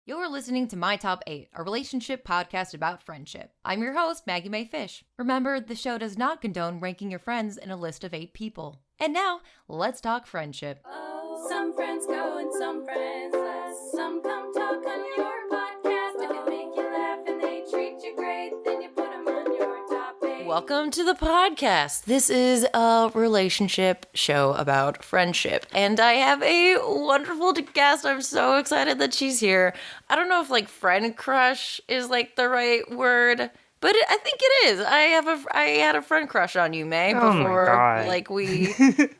You're listening to My Top 8, a relationship podcast about friendship. I'm your host, Maggie May Fish. Remember, the show does not condone ranking your friends in a list of 8 people. And now, let's talk friendship. Oh, some friends go and some friends less. Some come talk on your podcast. If it make you laugh and they treat you great, then you put them on your top 8. Welcome to the podcast. This is a relationship show about friendship. And I have a wonderful guest. I'm so excited that she's here. I don't know if friend crush is the right word, but I think it is. I had a friend crush on you, May, before we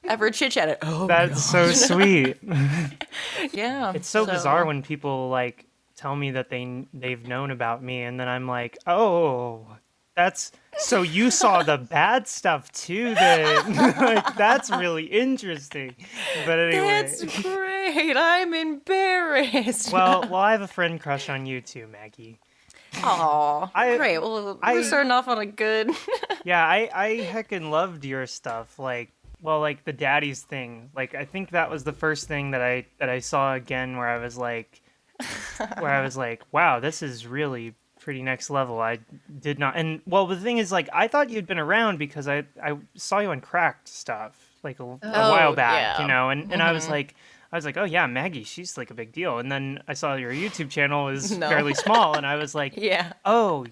ever chit-chatted. Oh, that's so sweet. Yeah. It's so bizarre when people tell me that they've known about me, and then I'm like, oh, that's so you saw the bad stuff too then. That's really interesting. But anyway. That's great. I'm embarrassed. Well, I have a friend crush on you too, Maggie. Aw, great. Well, we're starting off on a good... Yeah, I heckin' loved your stuff. The daddies thing. I think that was the first thing that I saw again where I was like, wow, this is really pretty next level. I did not... And, the thing is, I thought you'd been around because I saw you on Cracked stuff, a while back, yeah. And I was like, oh yeah, Maggie, she's a big deal. And then I saw your YouTube channel is fairly small, and I was like, yeah, oh,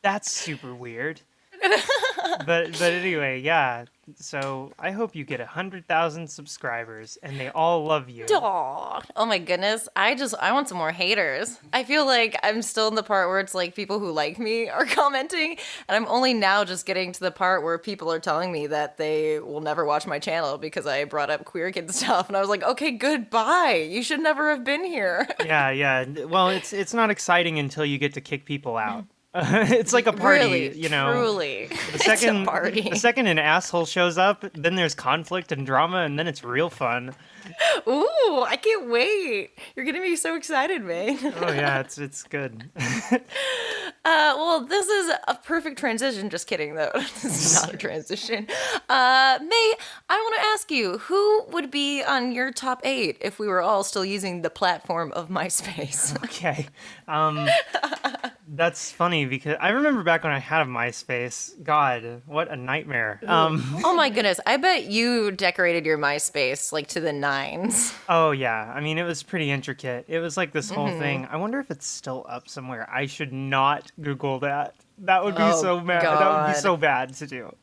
that's super weird. but anyway, yeah. So I hope you get 100,000 subscribers and they all love you. Aww. Oh my goodness. I want some more haters. I feel like I'm still in the part where it's people who like me are commenting, and I'm only now just getting to the part where people are telling me that they will never watch my channel because I brought up queer kid stuff, and I was like, okay, goodbye. You should never have been here. Yeah. Well, it's not exciting until you get to kick people out. It's like a party, really, truly. It's a party. The second an asshole shows up, then there's conflict and drama, and then it's real fun. Ooh, I can't wait. You're getting me so excited, May. Oh, yeah, it's good. Well, this is a perfect transition. Just kidding, though. This is not a transition. May, I want to ask you, who would be on your top 8 if we were all still using the platform of MySpace? Okay. That's funny because I remember back when I had a MySpace. God, what a nightmare. Oh my goodness. I bet you decorated your MySpace to the 9s. Oh yeah. I mean, it was pretty intricate. It was this whole thing. I wonder if it's still up somewhere. I should not Google that. That would be so bad. That would be so bad to do.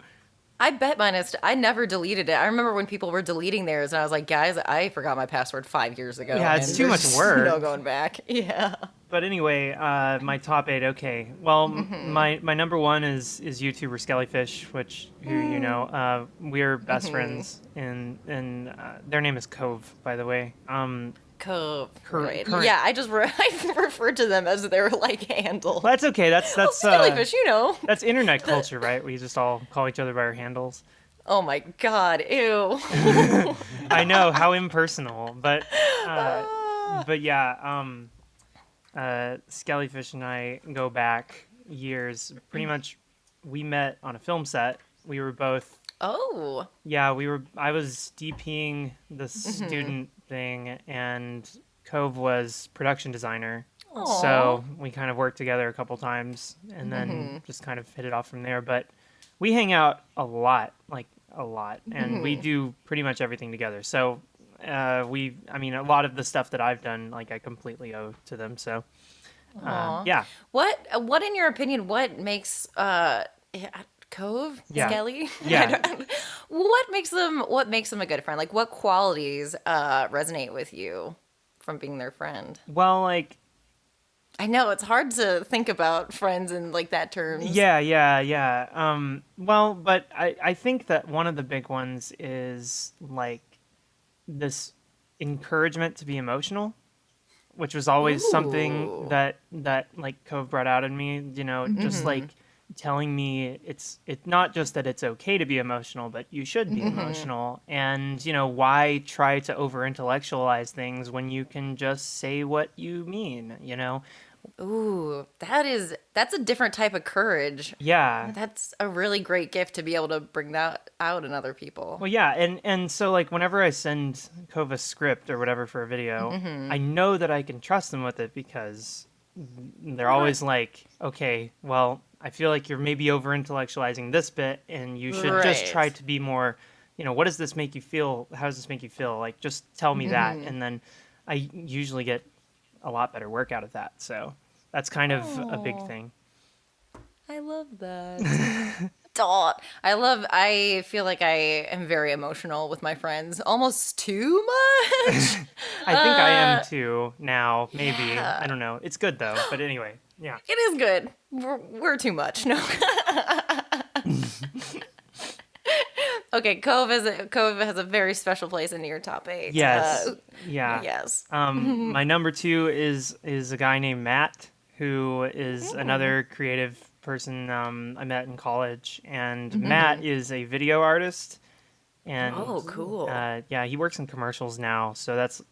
I bet mine is. I never deleted it. I remember when people were deleting theirs, and I was like, guys, I forgot my password 5 years ago. Yeah, it's too much work. No going back. Yeah. But anyway, my top 8. Okay. Well, my number 1 is YouTuber Skellyfish, who you know. We're best friends, and their name is Cove, by the way. Cove. Right. Yeah, I referred to them as their handle. Well, that's okay. That's Skellyfish, That's internet culture, right? We just all call each other by our handles. Oh my god, ew. I know, how impersonal, but yeah, Skellyfish and I go back years. Pretty much, we met on a film set. We were both. Oh. Yeah, I was DPing the student thing, and Cove was production designer. Aww. So we kind of worked together a couple times, and then just kind of hit it off from there. But we hang out a lot, and we do pretty much everything together. So a lot of the stuff that I've done, I completely owe to them. So yeah. What in your opinion, what makes Cove? Yeah. Skelly? Yeah. What makes them a good friend? What qualities resonate with you from being their friend? Well, I know it's hard to think about friends in that terms. Yeah. But I think that one of the big ones is this encouragement to be emotional, which was always something that Cove brought out in me, just telling me it's not just that it's okay to be emotional, but you should be emotional. And, why try to over intellectualize things when you can just say what you mean, Ooh, that's a different type of courage. Yeah. That's a really great gift to be able to bring that out in other people. Well, yeah, and so like whenever I send Kova a script or whatever for a video, I know that I can trust them with it because they're always like, okay, well, I feel like you're maybe over intellectualizing this bit, and you should just try to be more, what does this make you feel? How does this make you feel? Like, just tell me that, and then I usually get a lot better work out of that. So that's kind of a big thing. I love that. I feel like I am very emotional with my friends, almost too much. I think I am too now, maybe. Yeah. I don't know. It's good though. But anyway, yeah. It is good. We're too much. No. Okay, Cove has a very special place in your top 8. Yes. Yeah. Yes. My number 2 is a guy named Matt, who is another creative person I met in college, and Matt is a video artist. And cool. Yeah, he works in commercials now, so that's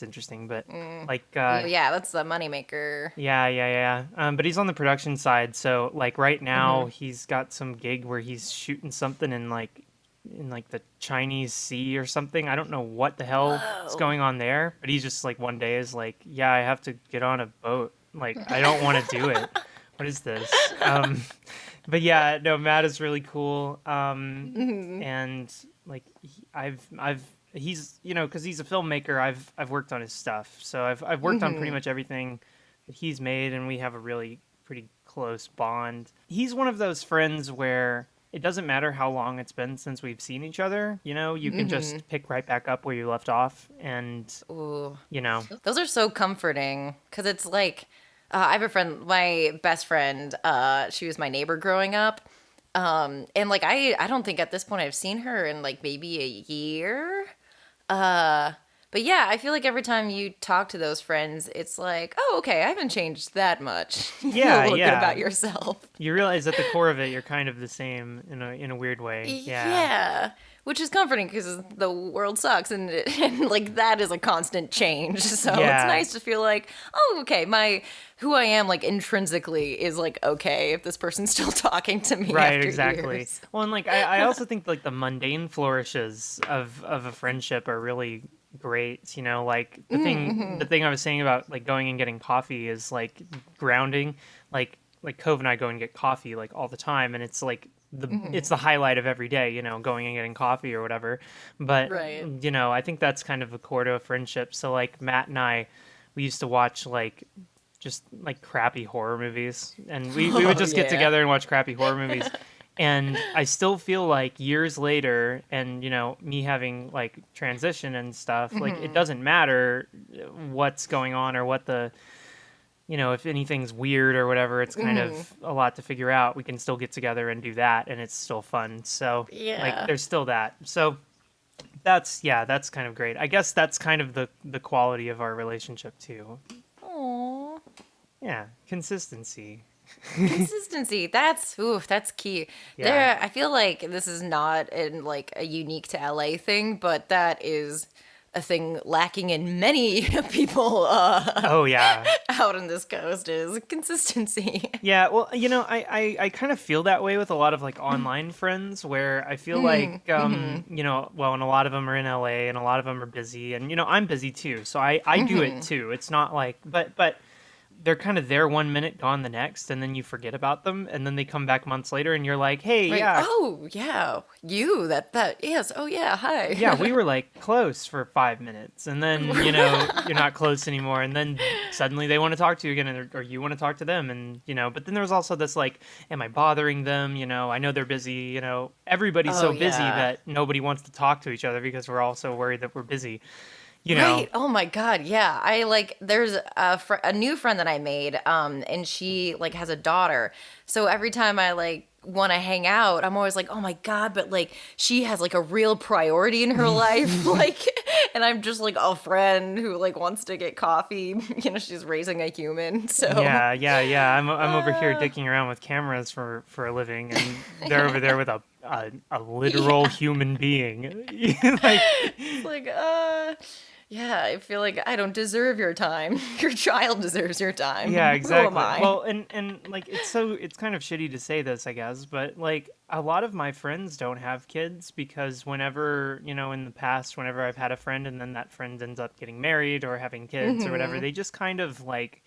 interesting. But yeah, that's the moneymaker. Yeah. But he's on the production side, so like right now he's got some gig where he's shooting something in the Chinese Sea or something. I don't know what the hell is going on there, but he's just like one day is like, yeah, I have to get on a boat. Like, I don't want to do it. What is this? But yeah, no, Matt is really cool. And like he's, cause he's a filmmaker. I've worked on his stuff. So I've worked on pretty much everything that he's made, and we have a really pretty close bond. He's one of those friends where it doesn't matter how long it's been since we've seen each other. You can just pick right back up where you left off. And, Those are so comforting, because it's like, I have a friend, my best friend, she was my neighbor growing up. And like, I don't think at this point I've seen her in like maybe a year. But yeah, I feel like every time you talk to those friends, it's like, oh, okay, I haven't changed that much. Yeah, you feel good about yourself. You realize at the core of it, you're kind of the same in a weird way. Yeah. Which is comforting because the world sucks, and like that is a constant change. So it's nice to feel like, oh, okay, who I am like intrinsically is like okay if this person's still talking to me. Right, after exactly. years. Well, and like I also think like the mundane flourishes of a friendship are really great. Like the thing I was saying about like going and getting coffee is like grounding. Like Cove and I go and get coffee like all the time, and it's like it's the highlight of every day, going and getting coffee or whatever. But I think that's kind of a core to a friendship. So like Matt and I, we used to watch like just like crappy horror movies, and we would just get together and watch crappy horror movies. And I still feel like years later, and me having like transition and stuff, like it doesn't matter what's going on or what the if anything's weird or whatever, it's kind of a lot to figure out. We can still get together and do that, and it's still fun. So like there's still that. So that's kind of great. I guess that's kind of the quality of our relationship too. Aww. Yeah, consistency. Consistency. That's key. Yeah. I feel like this is not like a unique to LA thing, but that is a thing lacking in many people out on this coast is consistency. Yeah, well, I kind of feel that way with a lot of like online friends where I feel like and a lot of them are in LA and a lot of them are busy, and I'm busy too, so I do it too. It's not like but they're kind of there 1 minute, gone the next, and then you forget about them, and then they come back months later, and you're like, hey, yeah. Oh, yeah, you, that, yes, oh, yeah, hi. Yeah, we were, like, close for 5 minutes, and then, you're not close anymore, and then suddenly they want to talk to you again, or you want to talk to them, and, but then there's also this, like, am I bothering them? I know they're busy, everybody's so busy that nobody wants to talk to each other because we're all so worried that we're busy. Right. Oh my God. Yeah. I like, there's a new friend that I made, and she like has a daughter. So every time I like want to hang out, I'm always like, oh my God, but like she has like a real priority in her life. Like, and I'm just like a friend who like wants to get coffee. You know, she's raising a human. So Yeah. I'm over here dicking around with cameras for a living, and they're over there with a literal human being. Like, it's like, yeah, I feel like I don't deserve your time. Your child deserves your time. yeah, exactly. Who am I? Well, and like it's kind of shitty to say this, I guess, but like a lot of my friends don't have kids because whenever, you know, in the past, whenever I've had a friend and then that friend ends up getting married or having kids or whatever, they just kind of like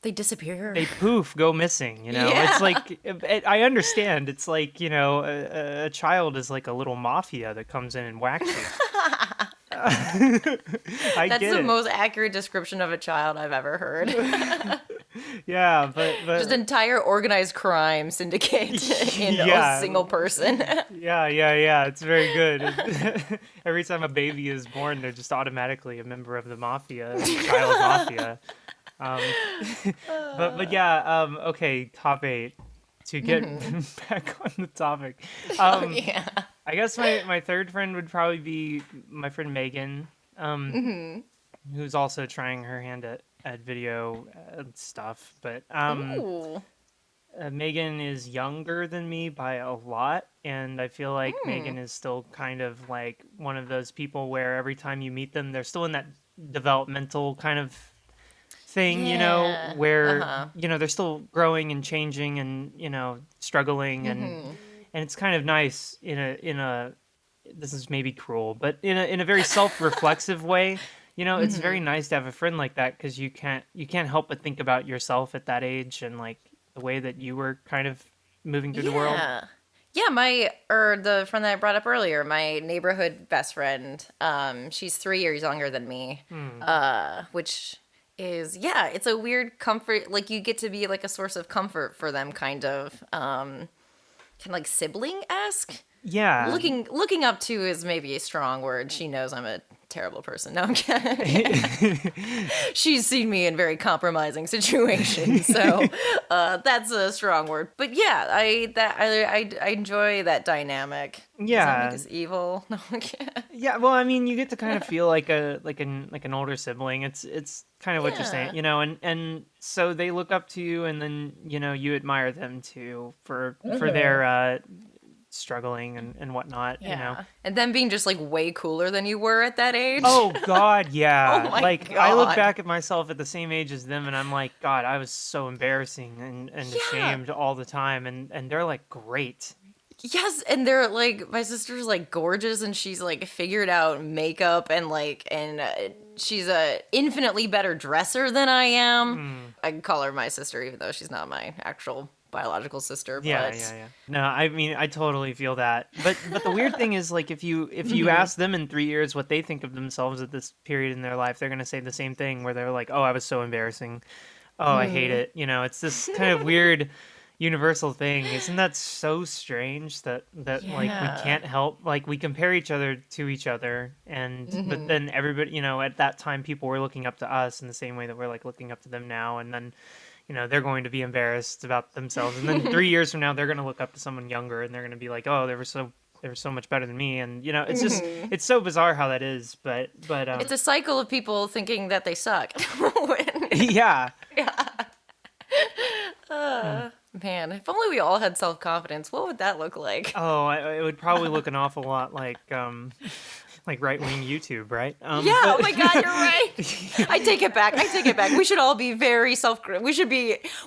They disappear. they poof, go missing, you know? Yeah. It's like, I understand. It's like, you know, a child is like a little mafia that comes in and whacks you. That's get the it. most accurate description of a child I've ever heard. Yeah, but Just entire organized crime syndicate in Yeah. a single person. yeah, it's very good. Every time a baby is born, they're just automatically a member of the mafia, child mafia. But yeah, okay, top 8. To get back on the topic. Yeah. I guess my third friend would probably be my friend Megan, who's also trying her hand at video stuff. But Ooh. Megan is younger than me by a lot, and I feel like Megan is still kind of like one of those people where every time you meet them, they're still in that developmental kind of thing, you know, Yeah. where you know they're still growing and changing and, you know, struggling, and it's kind of nice in a this is maybe cruel, but in a very self-reflexive way. You know, it's very nice to have a friend like that because you can't help but think about yourself at that age and like the way that you were kind of moving through the world. Yeah, the friend that I brought up earlier, my neighborhood best friend, she's 3 years younger than me, which is, yeah, it's a weird comfort. Like, you get to be like a source of comfort for them, kind of like sibling-esque. Yeah. Looking up to is maybe a strong word. She knows I'm a terrible person. No, I'm kidding. She's seen me in very compromising situations, so that's a strong word. But yeah, I enjoy that dynamic. Does Yeah. that make us evil? No, I'm kidding. Yeah, well, I mean, you get to kind of feel like an older sibling. It's kind of what you're saying, you know, and so they look up to you, and then, you know, you admire them too for their struggling and whatnot, you know. And them being just like way cooler than you were at that age. Oh God, yeah. Oh my like I look God. back at myself at the same age as them, and I'm like, God, I was so embarrassing and ashamed all the time, and they're like great. Yes, and they're like, my sister's like gorgeous, and she's like figured out makeup, and she's a infinitely better dresser than I am. I can call her my sister, even though she's not my actual biological sister. Yeah. No, I mean, I totally feel that. But the weird thing is, like, if you ask them in 3 years what they think of themselves at this period in their life, they're gonna say the same thing, where they're like, "Oh, I was so embarrassing. Oh, I hate it." You know, it's this kind of weird universal thing. Isn't that so strange that like we can't help, like, we compare each other to each other, and but then everybody, you know, at that time people were looking up to us in the same way that we're like looking up to them now, and then, you know, they're going to be embarrassed about themselves, and then 3 years from now they're going to look up to someone younger, and they're going to be like, "Oh, they were so much better than me," and, you know, it's just it's so bizarre how that is, but It's a cycle of people thinking that they suck. yeah. Man, if only we all had self-confidence, what would that look like? Oh, it would probably look an awful lot like right-wing YouTube, right? Yeah, oh my God, you're right. I take it back. We should all be very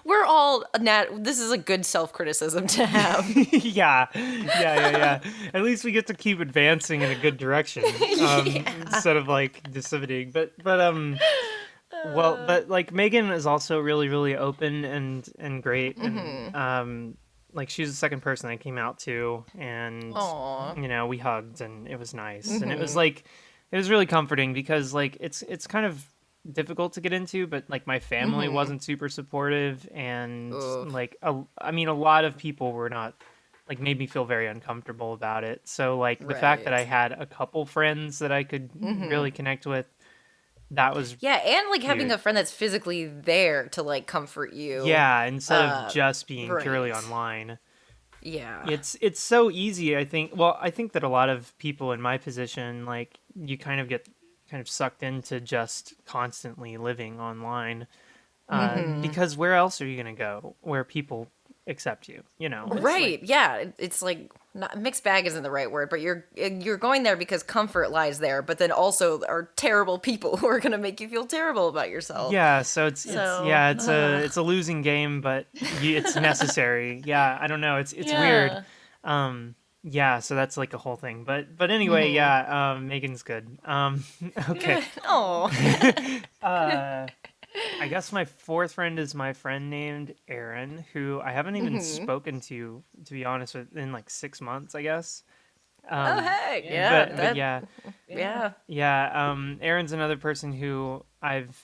we're all, this is a good self-criticism to have. Yeah. At least we get to keep advancing in a good direction, instead of like disseminating. But like Megan is also really, really open and great, and like she's the second person I came out to, and Aw. you know, we hugged, and it was nice, and it was really comforting, because like it's kind of difficult to get into, but like my family wasn't super supportive, and like I mean a lot of people were not, like, made me feel very uncomfortable about it. So like the fact that I had a couple friends that I could really connect with, that was And like having huge. a friend that's physically there to like comfort you. Yeah, instead of just being right. purely online. Yeah. It's so easy, I think. Well, I think that a lot of people in my position, like, you kind of get kind of sucked into just constantly living online. Because where else are you going to go where people accept you? You know, it's Right. like, Yeah. It's like not, mixed bag isn't the right word, but you're going there because comfort lies there, but then also are terrible people who are going to make you feel terrible about yourself. yeah. So it's So, yeah, it's a losing game, but it's necessary. Yeah, I don't know. It's weird. Yeah. So that's like a whole thing. But anyway, yeah. Megan's good. Okay. Oh. I guess my fourth friend is my friend named Aaron, who I haven't even spoken to be honest with, in like 6 months, I guess. Oh heck. Yeah. But yeah, Yeah. Aaron's another person who I've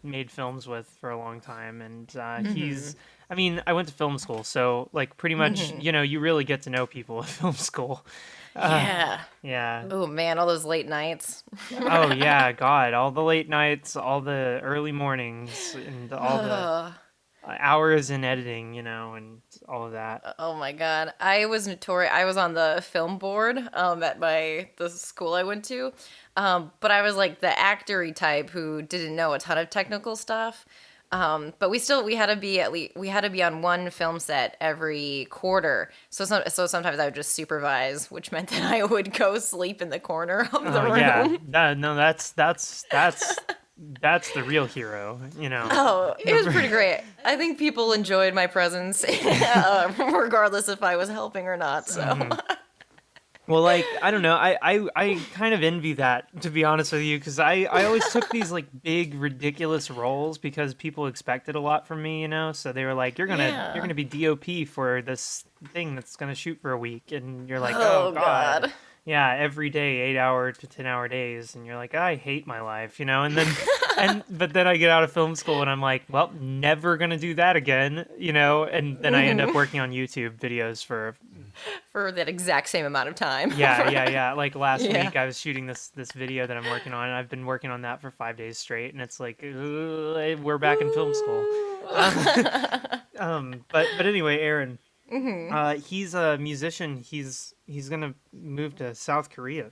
made films with for a long time, and he's. I mean, I went to film school, so like pretty much, you really get to know people at film school. Yeah. Yeah. Oh man, all those late nights. Oh yeah, God, all the late nights, all the early mornings, and all the hours in editing, and all of that. Oh my god, I was notorious. I was on the film board at the school I went to, but I was like the actory type who didn't know a ton of technical stuff. But we had to be on one film set every quarter. So sometimes I would just supervise, which meant that I would go sleep in the corner of the room. Yeah, no, that's the real hero, Oh, it was pretty great. I think people enjoyed my presence, regardless if I was helping or not. So. Well, like, I don't know. I kind of envy that, to be honest with you, because I always took these like big ridiculous roles because people expected a lot from me, So they were like, you're gonna be DOP for this thing that's gonna shoot for a week, and you're like, oh God. Yeah, every day, 8-hour to 10-hour days, and you're like, I hate my life, and then but then I get out of film school and I'm like, well, never gonna do that again, and then I end up working on YouTube videos for that exact same amount of time. Yeah. Like last week, I was shooting this video that I'm working on, and I've been working on that for 5 days straight, and it's like, we're back in film school. But anyway, Aaron, he's a musician. He's gonna move to South Korea,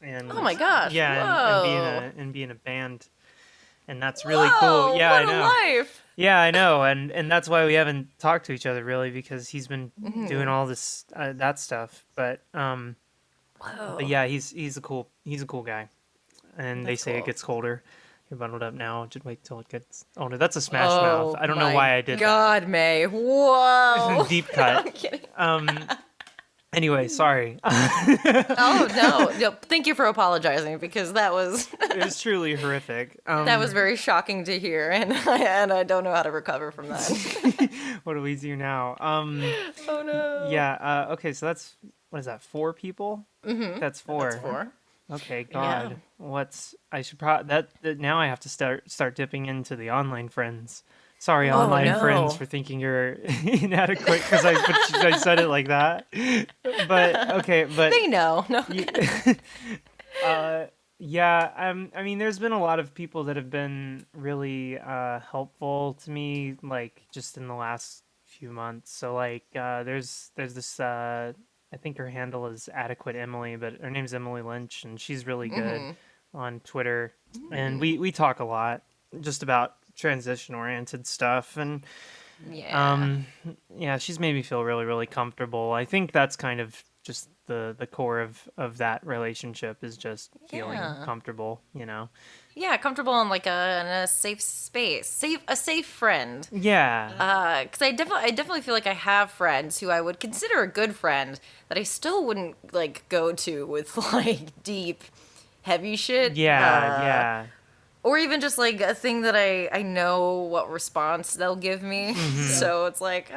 and oh my gosh, yeah, and be in a band, and that's really cool. Yeah, what I know. A life. Yeah, I know, and that's why we haven't talked to each other really, because he's been doing all this that stuff. But yeah, he's a cool guy, and they say it gets colder. You're bundled up now. Just wait till it gets older. That's a Smash Mouth. I don't know why I did God, May. Whoa. Deep cut. I'm kidding. Anyway, sorry. Oh no! Thank you for apologizing, because that was It was truly horrific. that was very shocking to hear, and I don't know how to recover from that. What do we do now? Oh no! Yeah. Okay. So that's, what is that? 4 people? Mm-hmm. That's 4. That's 4. Okay. God. Yeah. I should probably that now I have to start dipping into the online friends. Sorry, online friends, for thinking you're inadequate because I said it like that. But okay, but They know. No. Yeah, I mean, there's been a lot of people that have been really helpful to me, like just in the last few months. So like, there's this. I think her handle is Adequate Emily, but her name's Emily Lynch, and she's really good on Twitter. And we talk a lot just about transition-oriented stuff, and she's made me feel really, really comfortable. I think that's kind of just the core of that relationship, is just feeling comfortable, Yeah, comfortable in like in a safe space, a safe friend. Yeah. Because I definitely feel like I have friends who I would consider a good friend that I still wouldn't like go to with like deep, heavy shit. Yeah. Or even just like a thing that I know what response they'll give me. So it's like,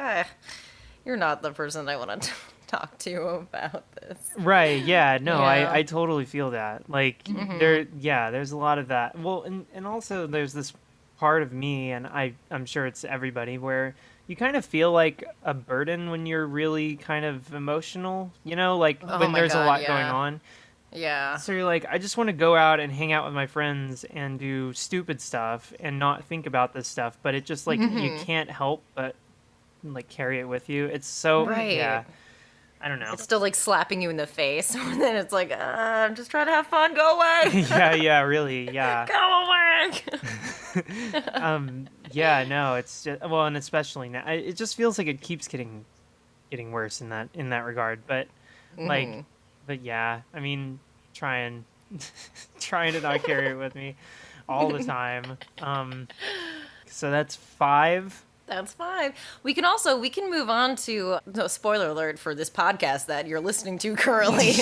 you're not the person I want to talk to about this. Right. Yeah. No, I totally feel that. Like there's a lot of that. Well, and also there's this part of me, and I'm sure it's everybody, where you kind of feel like a burden when you're really kind of emotional, like when there's a lot going on. Yeah. So you're like, I just want to go out and hang out with my friends and do stupid stuff and not think about this stuff. But it just like, you can't help but like carry it with you. It's so Right. yeah. I don't know. It's still like slapping you in the face, and then it's like, I'm just trying to have fun. Go away. yeah, really, yeah. Go away. Yeah, no, it's just, well, and especially now, it just feels like it keeps getting worse in that regard. But like, but yeah, I mean, trying to not carry it with me all the time. So that's 5. That's fine. We can move on to, no, spoiler alert for this podcast that you're listening to currently.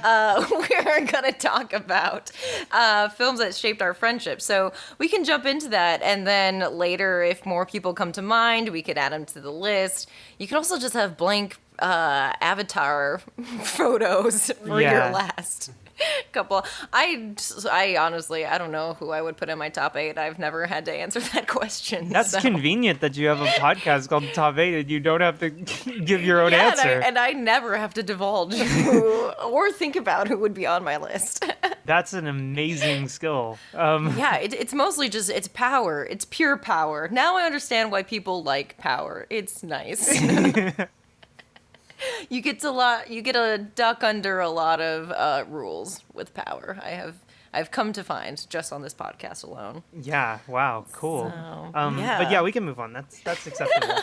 We're going to talk about films that shaped our friendship. So we can jump into that. And then later, if more people come to mind, we could add them to the list. You can also just have blank avatar photos for your last couple. I honestly, I don't know who I would put in my top 8. I've never had to answer that question. That's convenient that you have a podcast called Top 8 and you don't have to give your own answer. And I never have to divulge who, or think about who would be on my list. That's an amazing skill. Yeah, it's mostly just, it's power. It's pure power. Now I understand why people like power. It's nice. You get a duck under a lot of rules with power. I've come to find just on this podcast alone. Yeah. Wow. Cool. So, But yeah, we can move on. That's acceptable.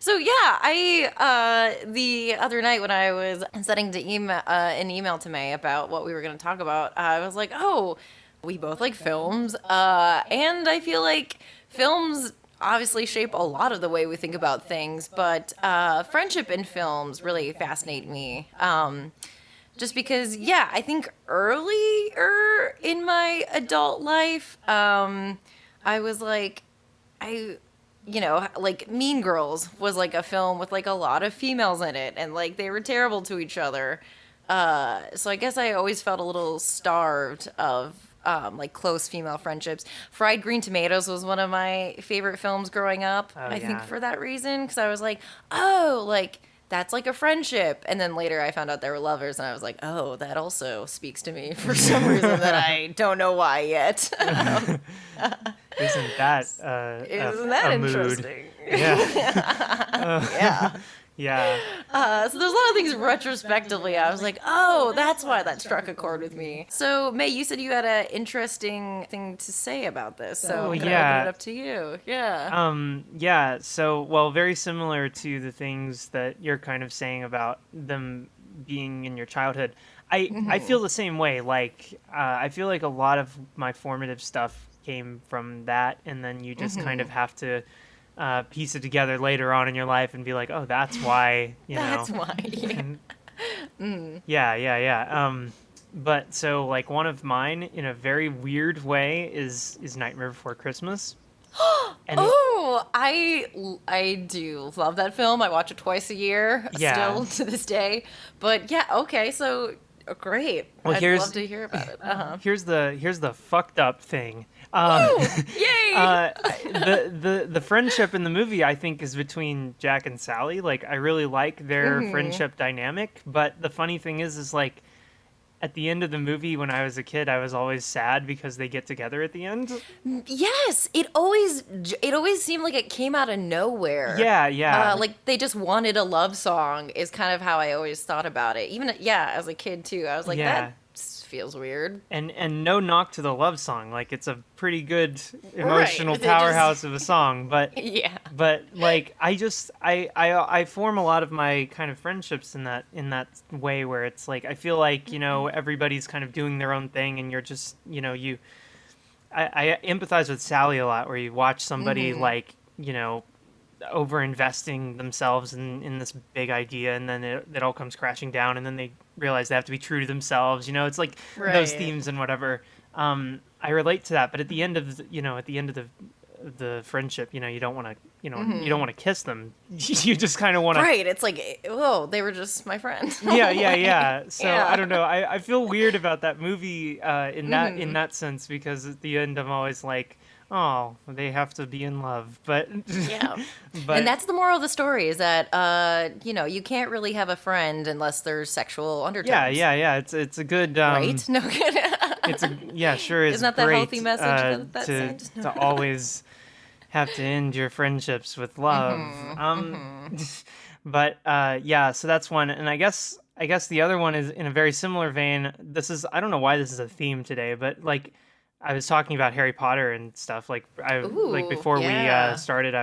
So yeah, the other night when I was sending an email to May about what we were going to talk about, I was like, oh, we both like films, and I feel like films obviously shape a lot of the way we think about things, but friendship in films really fascinate me. Just because, yeah, I think earlier in my adult life, I was like, like Mean Girls was like a film with like a lot of females in it, and like they were terrible to each other. So I guess I always felt a little starved of like close female friendships. Fried Green Tomatoes was one of my favorite films growing up. I think for that reason, because I was like, oh, like that's like a friendship. And then later I found out they were lovers, and I was like, oh, that also speaks to me for some reason that I don't know why yet. Isn't that a interesting? Mood? Yeah. Yeah. Yeah. So there's a lot of things retrospectively. I was like, oh, that's why that struck a chord with me. So, May, you said you had an interesting thing to say about this. So, can I open it up to you? Yeah. Yeah. So, well, very similar to the things that you're kind of saying about them being in your childhood. I feel the same way. Like, I feel like a lot of my formative stuff came from that, and then you just kind of have to piece it together later on in your life and be like, oh, that's why, That's why, yeah. Yeah. But so, like, one of mine, in a very weird way, is Nightmare Before Christmas. And I do love that film. I watch it twice a year, still to this day. But yeah, okay, so great. Well, I'd love to hear about it. Here's the fucked up thing. Yay! The friendship in the movie, I think, is between Jack and Sally. Like, I really like their friendship dynamic. But the funny thing is like, at the end of the movie, when I was a kid, I was always sad because they get together at the end. Yes, it always seemed like it came out of nowhere. Yeah. Like they just wanted a love song is kind of how I always thought about it. Even as a kid too, I was like, that feels weird. And no knock to the love song. Like, it's a pretty good emotional powerhouse of a song, but but like I form a lot of my kind of friendships in that way where it's like I feel like, everybody's kind of doing their own thing, and you're just, I empathize with Sally a lot, where you watch somebody like, over investing themselves in this big idea, and then it all comes crashing down, and then they realize they have to be true to themselves. It's like those themes and whatever. I relate to that, but at the end of the friendship, you don't want to, you don't want to kiss them. You just kind of want to. Right. It's like, oh, they were just my friend. Yeah. So I don't know. I feel weird about that movie in that sense, because at the end I'm always like, oh, they have to be in love, but and that's the moral of the story, is that you can't really have a friend unless there's sexual undertones. Yeah. It's a good right. No good. It's sure is. Isn't that the great, healthy message that to always have to end your friendships with love. But yeah, so that's one, and I guess the other one is in a very similar vein. I don't know why this is a theme today, but like I was talking about Harry Potter and stuff. Like like before we started,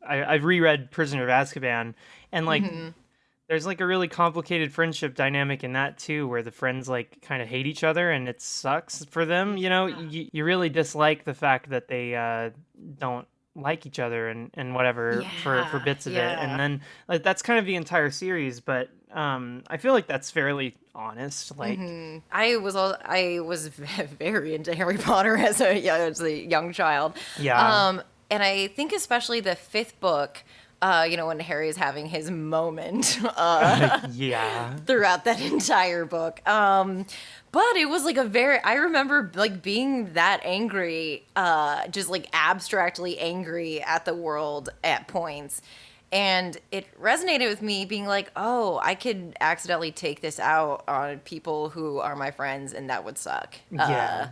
I reread Prisoner of Azkaban, and like there's like a really complicated friendship dynamic in that too, where the friends like kind of hate each other, and it sucks for them. You know, you really dislike the fact that they don't like each other and whatever for bits of it, and then like that's kind of the entire series. But I feel like that's fairly honest. Like I was very into Harry Potter as a young child. Yeah. And I think especially the fifth book, when Harry is having his moment yeah, throughout that entire book. But it was like I remember like being that angry, just like abstractly angry at the world at points. And it resonated with me being like, oh, I could accidentally take this out on people who are my friends, and that would suck. Yeah.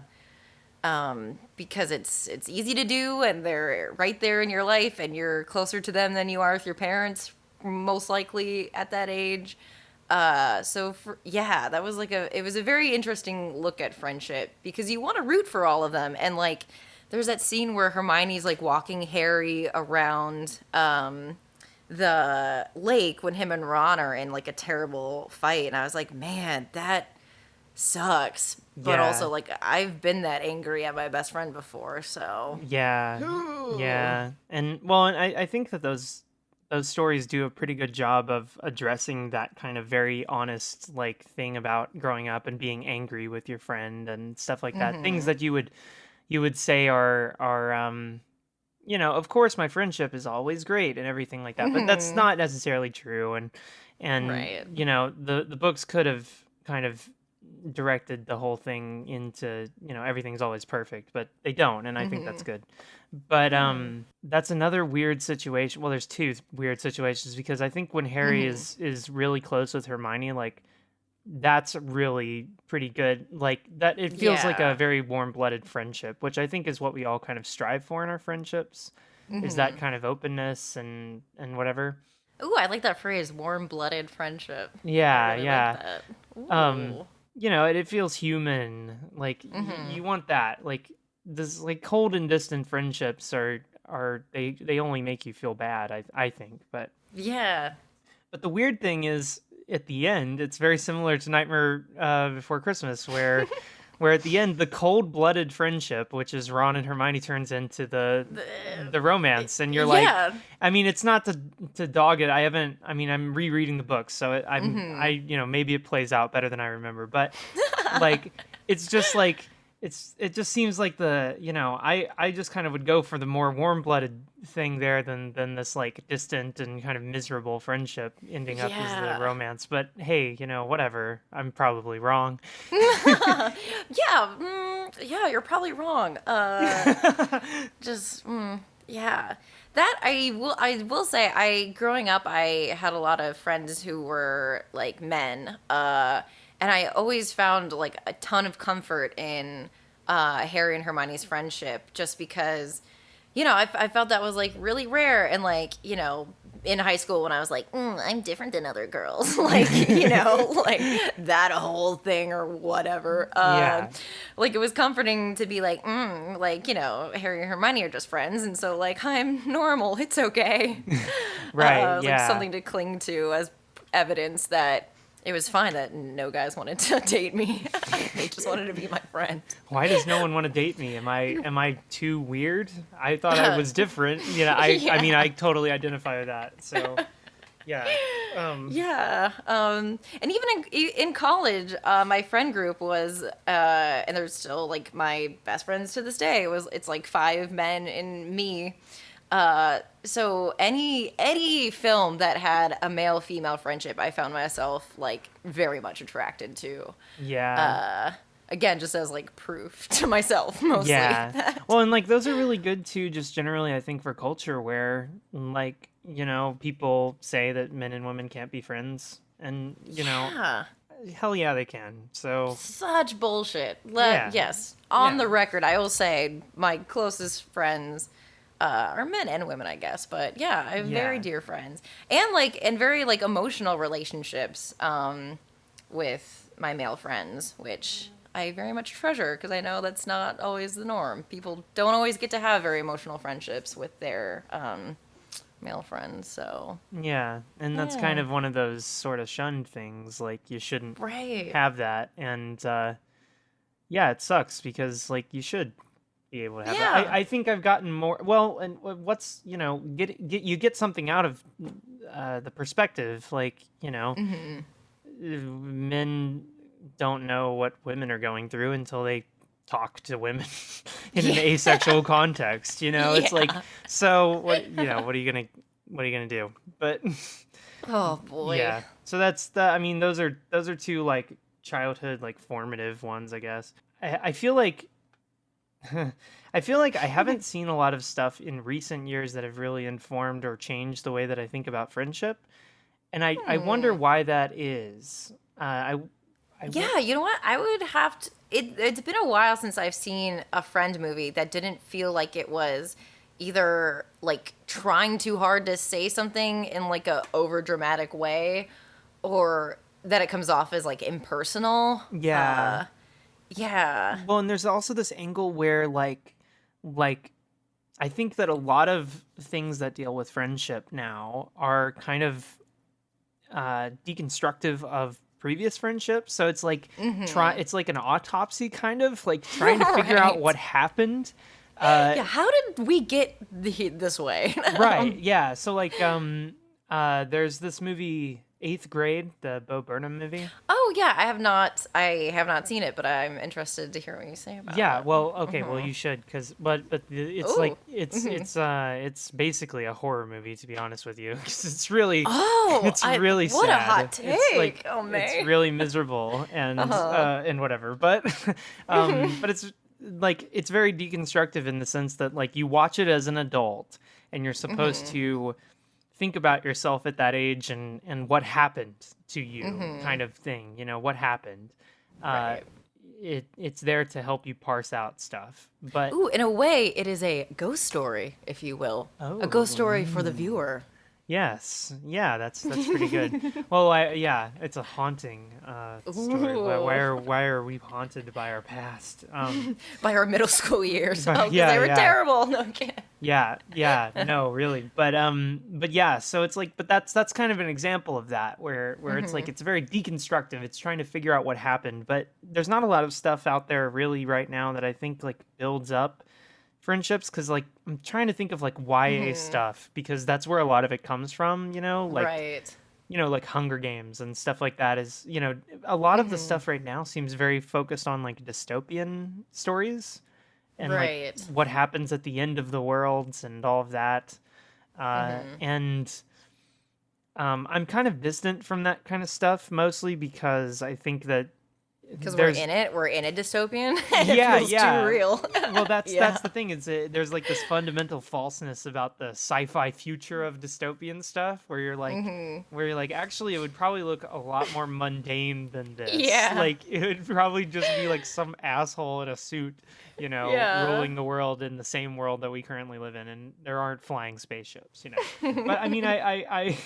Because it's easy to do, and they're right there in your life, and you're closer to them than you are with your parents, most likely at that age. That was it was a very interesting look at friendship, because you want to root for all of them. And like, there's that scene where Hermione's like walking Harry around, the lake when him and Ron are in like a terrible fight. And I was like, man, that sucks. But also, like, I've been that angry at my best friend before, so. Yeah. Yeah. And, well, I think that those stories do a pretty good job of addressing that kind of very honest, like, thing about growing up and being angry with your friend and stuff like that. Things that you would say are of course my friendship is always great and everything like that, but that's not necessarily true. And Right. The books could have kind of directed the whole thing into everything's always perfect, but they don't, and I think that's good. But that's another weird situation. Well, there's two weird situations, because I think when Harry is really close with Hermione, like that's really pretty good. Like that, it feels like a very warm-blooded friendship, which I think is what we all kind of strive for in our friendships, is that kind of openness and whatever. Ooh, I like that phrase, warm-blooded friendship. Yeah, I really yeah. like that. Ooh. It feels human. Like you want that. Like this, like cold and distant friendships are they only make you feel bad. I think, but yeah. But the weird thing is, at the end, it's very similar to Nightmare Before Christmas, where at the end the cold-blooded friendship, which is Ron and Hermione, turns into the romance, and you're like, I mean, it's not to dog it. I'm rereading the books, so maybe it plays out better than I remember, but like it's just like it just seems like I just kind of would go for the more warm-blooded thing there than this like distant and kind of miserable friendship ending up as the romance. But hey, whatever. I'm probably wrong. Yeah, you're probably wrong. Yeah. That I will say, growing up, I had a lot of friends who were like men, and I always found like a ton of comfort in Harry and Hermione's friendship, just because, I felt that was like really rare. And like, in high school when I was like, I'm different than other girls, like, like that whole thing or whatever. Like it was comforting to be like, Harry and Hermione are just friends. And so like, I'm normal. It's okay. Right. Like something to cling to as evidence that it was fine that no guys wanted to date me. They just wanted to be my friend. Why does no one want to date me? Am I too weird? I thought I was different. I mean, I totally identify with that. So, yeah. And even in college, my friend group was, and they're still like my best friends to this day. It's like 5 men and me. So any film that had a male-female friendship, I found myself like very much attracted to. Yeah. Again, just as like proof to myself, mostly. Yeah. Well, and like those are really good too, just generally, I think, for culture where like, people say that men and women can't be friends, and hell yeah, they can. So such bullshit. Yes. On the record, I will say my closest friends, or men and women, I guess. But yeah, I have very Yeah. dear friends, and very like emotional relationships with my male friends, which I very much treasure because I know that's not always the norm. People don't always get to have very emotional friendships with their male friends. So Yeah, and that's Yeah. kind of one of those sort of shunned things. Like you shouldn't right, have that, and yeah, it sucks because like you should be able to have that. Yeah. I think I've gotten more. Well, and what's get something out of the perspective. Like men don't know what women are going through until they talk to women in an asexual context. It's like Yeah. so. What are you gonna do? But oh boy, yeah, so that's the. I mean, those are two like childhood like formative ones, I guess. I feel like I feel like I haven't seen a lot of stuff in recent years that have really informed or changed the way that I think about friendship, and I wonder why that is. Yeah, you know what? I would have to. It's been a while since I've seen a friend movie that didn't feel like it was either like trying too hard to say something in like a over dramatic way, or that it comes off as like impersonal. Yeah. Yeah. Well, and there's also this angle where like I think that a lot of things that deal with friendship now are kind of deconstructive of previous friendships. So it's like it's like an autopsy kind of like trying to figure out Right. what happened. Yeah. How did we get this way? Right. Yeah. So like there's this movie 8th Grade, the Bo Burnham movie. Oh yeah, I have not seen it, but I'm interested to hear what you say about Yeah, it. well, okay, well you should, but it's Ooh. like it's basically a horror movie, to be honest with you, 'cause it's really it's really what sad. a hot It's like take. Oh, May. it's really miserable and whatever, but but it's like it's very deconstructive in the sense that like you watch it as an adult and you're supposed to think about yourself at that age and what happened to you, kind of thing. What happened. Right. It's there to help you parse out stuff. But Ooh, in a way, it is a ghost story, if you will. A ghost story for the viewer. yes, yeah, that's pretty good. Well, it's a haunting story. Why are we haunted by our past? By our middle school years. But- Oh, because yeah, they were yeah. terrible. No, I can't. Yeah, no, really. But yeah, so it's like, but that's kind of an example of that where it's like it's very deconstructive. It's trying to figure out what happened, but there's not a lot of stuff out there really right now that I think like builds up friendships, because like I'm trying to think of like YA stuff, because that's where a lot of it comes from, like right. like Hunger Games and stuff like that is, a lot of the stuff right now seems very focused on like dystopian stories and Right. like what happens at the end of the worlds and all of that. And I'm kind of distant from that kind of stuff, mostly because I think that Because we're in it. We're in a dystopian. Yeah, it feels yeah. too real. Well, that's Yeah. the thing. Is there's like this fundamental falseness about the sci-fi future of dystopian stuff, where you're like, actually, it would probably look a lot more mundane than this. Yeah. Like it would probably just be like some asshole in a suit, Yeah. ruling the world in the same world that we currently live in, and there aren't flying spaceships. But I mean, I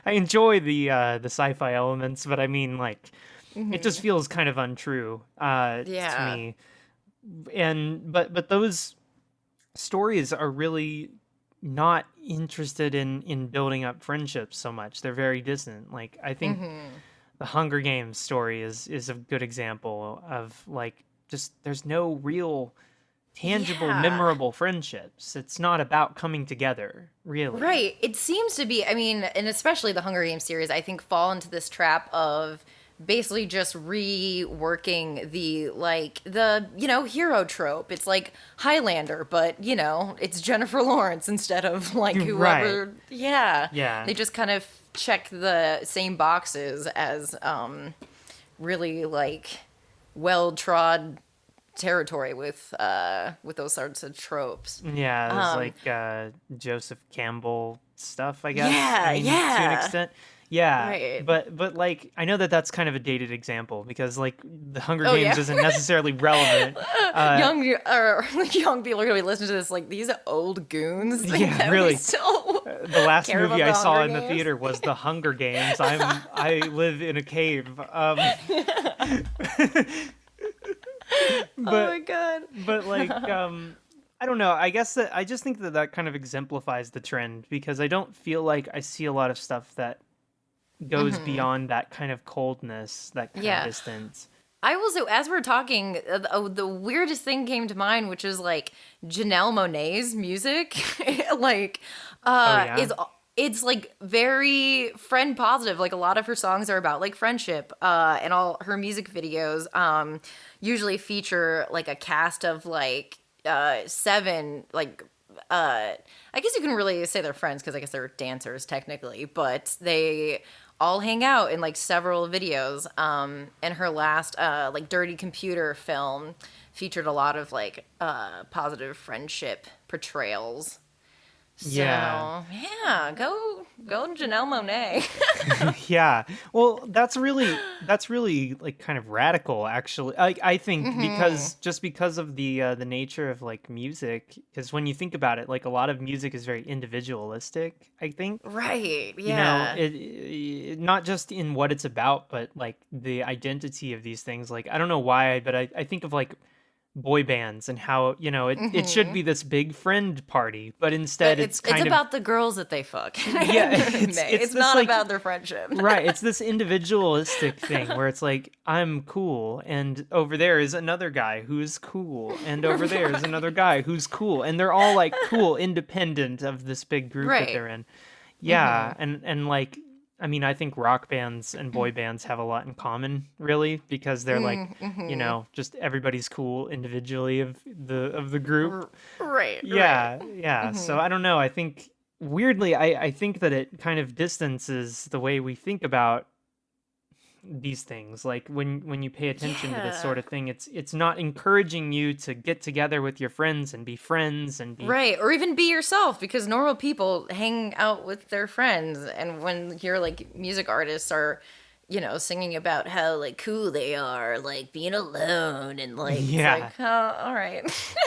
enjoy the sci-fi elements, but I mean, like. It just feels kind of untrue to Yeah. me. But those stories are really not interested in building up friendships so much. They're very distant. Like I think the Hunger Games story is a good example of like just there's no real tangible, Yeah. memorable friendships. It's not about coming together, really. Right. It seems to be, I mean, and especially the Hunger Games series, I think fall into this trap of basically just reworking the hero trope. It's like Highlander, but it's Jennifer Lawrence instead of like whoever. Right. Yeah. Yeah. They just kind of check the same boxes as really like well-trod territory with those sorts of tropes. Yeah, there's like Joseph Campbell stuff, I guess. Yeah, I mean, to an yeah. extent. Yeah, Right. but like I know that that's kind of a dated example because like the Hunger Oh, Games yeah. isn't necessarily relevant. Young people are gonna be listening to this like these old goons think Yeah, that really. we still The last care movie about I the saw Hunger in the Games? theater was The Hunger Games. I live in a cave. Oh my god. But like I don't know. I guess that I just think that that kind of exemplifies the trend because I don't feel like I see a lot of stuff that goes beyond that kind of coldness, that kind Yeah. of distance. I also, as we're talking, the weirdest thing came to mind, which is like Janelle Monáe's music. like, yeah? is it's like very friend positive. Like a lot of her songs are about like friendship. And all her music videos usually feature like a cast of like 7 like. I guess you can really say they're friends because I guess they're dancers technically, but they all hang out in like several videos. And her last like Dirty Computer film featured a lot of like positive friendship portrayals. So Yeah. yeah, go Janelle Monáe. Yeah. Well, that's really like kind of radical actually. I think because of the nature of like music, because when you think about it, like a lot of music is very individualistic, I think. Right. You Yeah. know, it not just in what it's about, but like the identity of these things. Like I don't know why, but I think of like boy bands and how, you know, it should be this big friend party, but instead it's kind of about the girls that they fuck. Yeah, it's this, not like, about their friendship. right, it's this individualistic thing where it's like I'm cool and over there is another guy who's cool and over there is another guy who's cool and they're all like cool independent of this big group that Right. they're in. Yeah, and like I mean, I think rock bands and boy bands have a lot in common, really, because they're like, you know, just everybody's cool individually of the group. Right. Yeah, yeah. So I don't know. I think weirdly, I think that it kind of distances the way we think about these things. Like when you pay attention to this Yeah. sort of thing, it's not encouraging you to get together with your friends and be friends and be Right, or even be yourself because normal people hang out with their friends, and when your like music artists are, you know, singing about how like cool they are, like being alone and like, it's Yeah. like, oh, all right.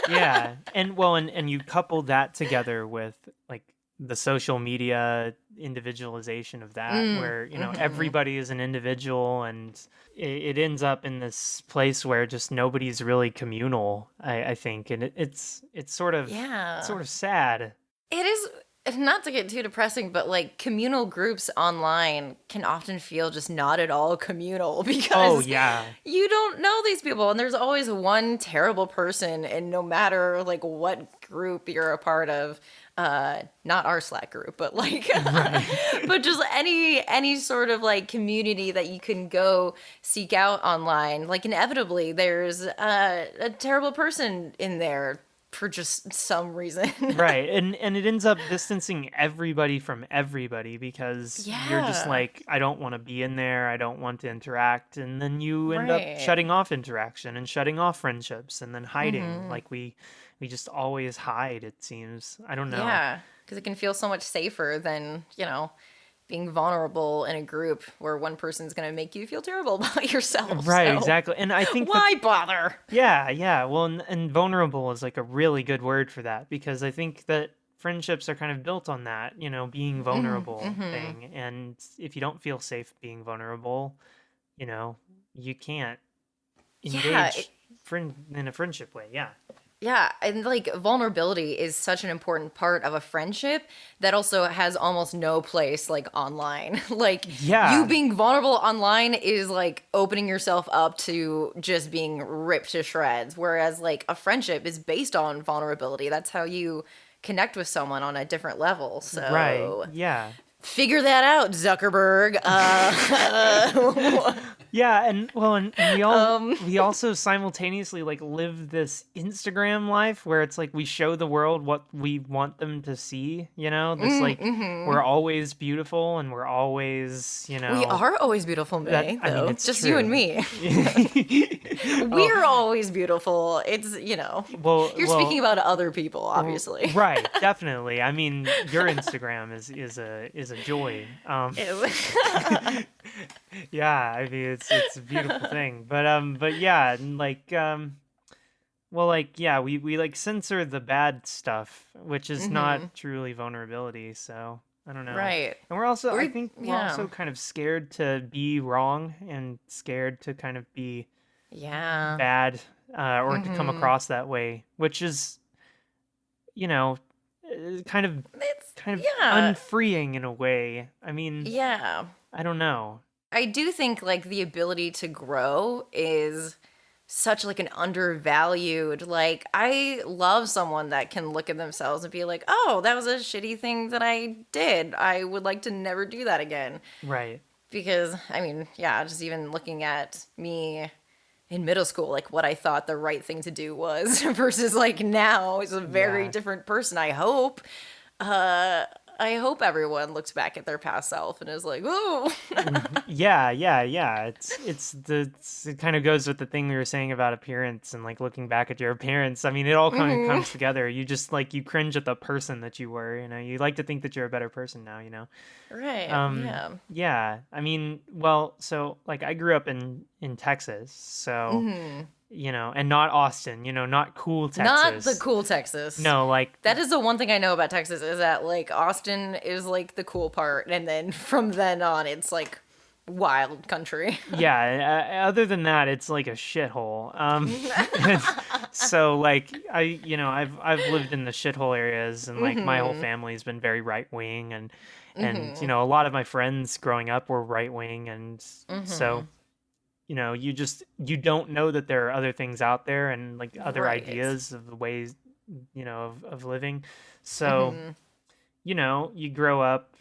yeah. And well, and you couple that together with like the social media individualization of that where, you know, everybody is an individual and it ends up in this place where just nobody's really communal, I think. And it's sort of Yeah. sort of sad. It is, not to get too depressing, but like communal groups online can often feel just not at all communal Oh because yeah. you don't know these people and there's always one terrible person, and no matter like what group you're a part of, not our Slack group, but like but just any sort of like community that you can go seek out online, like inevitably there's a terrible person in there for just some reason. Right. And it ends up distancing everybody from everybody because you're just Yeah. like, I don't want to be in there. I don't want to interact. And then you end up Right. shutting off interaction and shutting off friendships and then hiding. Like we just always hide, it seems. I don't know. Yeah, because it can feel so much safer than, you know, being vulnerable in a group where one person's going to make you feel terrible about yourself. Right, so exactly. And I think that why bother? yeah. Well, and vulnerable is like a really good word for that because I think that friendships are kind of built on that, you know, being vulnerable thing. And if you don't feel safe being vulnerable, you know, you can't engage Yeah, in a friendship way. Yeah. Yeah, and like vulnerability is such an important part of a friendship that also has almost no place like online. Like Yeah. you being vulnerable online is like opening yourself up to just being ripped to shreds, whereas like a friendship is based on vulnerability. That's how you connect with someone on a different level. So Right. Yeah. figure that out, Zuckerberg. Yeah, and we all Um. we also simultaneously like live this Instagram life where it's like we show the world what we want them to see, this like we're always beautiful and we're always, We are always beautiful, May, I mean, though. it's Just you and true. me. We're always beautiful. It's, well, you're speaking about other people, obviously. right, definitely. I mean, your Instagram is a joy. Yeah, I mean it's a beautiful thing. But yeah, and like well, like, yeah, we like censor the bad stuff, which is not truly vulnerability, so I don't know. Right. And we're also, I We're- think we're yeah. also kind of scared to be wrong and scared to kind of be Yeah. bad or to come across that way, which is, kind of It's, kind of unfreeing in a way. I mean, yeah. I don't know. I do think like the ability to grow is such like an undervalued, like I love someone that can look at themselves and be like, oh, that was a shitty thing that I did. I would like to never do that again. Right. Because I mean, yeah, just even looking at me in middle school, like what I thought the right thing to do was versus like now is a very Yeah. different person. I hope everyone looks back at their past self and is like, oh, Yeah. It kind of goes with the thing we were saying about appearance and like looking back at your appearance. I mean, it all kind of comes together. You just like you cringe at the person that you were. You like to think that you're a better person now. right, yeah. Yeah. I mean, well, so like I grew up in Texas, so and not Austin. Not cool Texas. Not the cool Texas. No, like That is the one thing I know about Texas is that like Austin is like the cool part, and then from then on it's like wild country. yeah. Other than that, it's like a shithole. So like I've lived in the shithole areas, and like my whole family's been very right wing, and a lot of my friends growing up were right wing, and so you don't know that there are other things out there and like other Right. ideas of the ways of living. So you grow up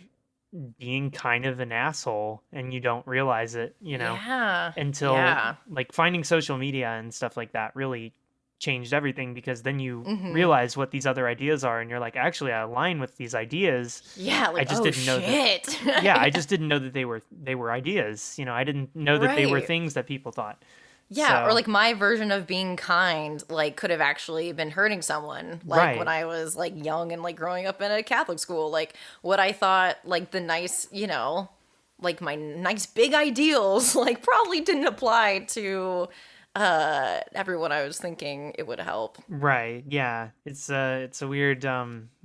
being kind of an asshole and you don't realize it, Yeah. until Yeah. like finding social media and stuff like that really changed everything, because then you realize what these other ideas are and you're like, actually I align with these ideas. Yeah, like, I just oh, didn't know that. shit. Yeah, I just didn't know that they were ideas. I didn't know that they were Right. things that people thought. Yeah, or So- like my version of being kind, like could have actually been hurting someone. Like Right. when I was like young and like growing up in a Catholic school, like what I thought like the nice, like my nice big ideals, like probably didn't apply to everyone I was thinking it would help. Right. Yeah. It's a weird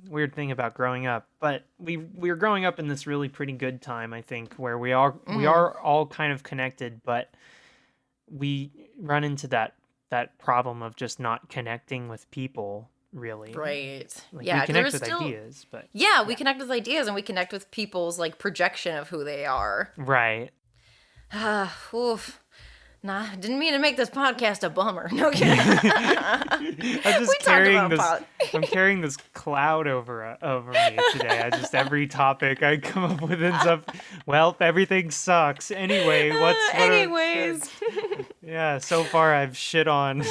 weird thing about growing up, but we're growing up in this really pretty good time, I think, where we are all kind of connected, but we run into that problem of just not connecting with people, really. Right. Like, Yeah, we 'cause there connect was with still ideas, but Yeah, we connect with ideas and we connect with people's like projection of who they are. right. Oof. Nah, didn't mean to make this podcast a bummer. No kidding. I'm just talk carrying about I'm carrying this cloud over me today. I just every topic I come up with ends up, well, everything sucks. Anyway, Anyways. yeah, so far I've shit on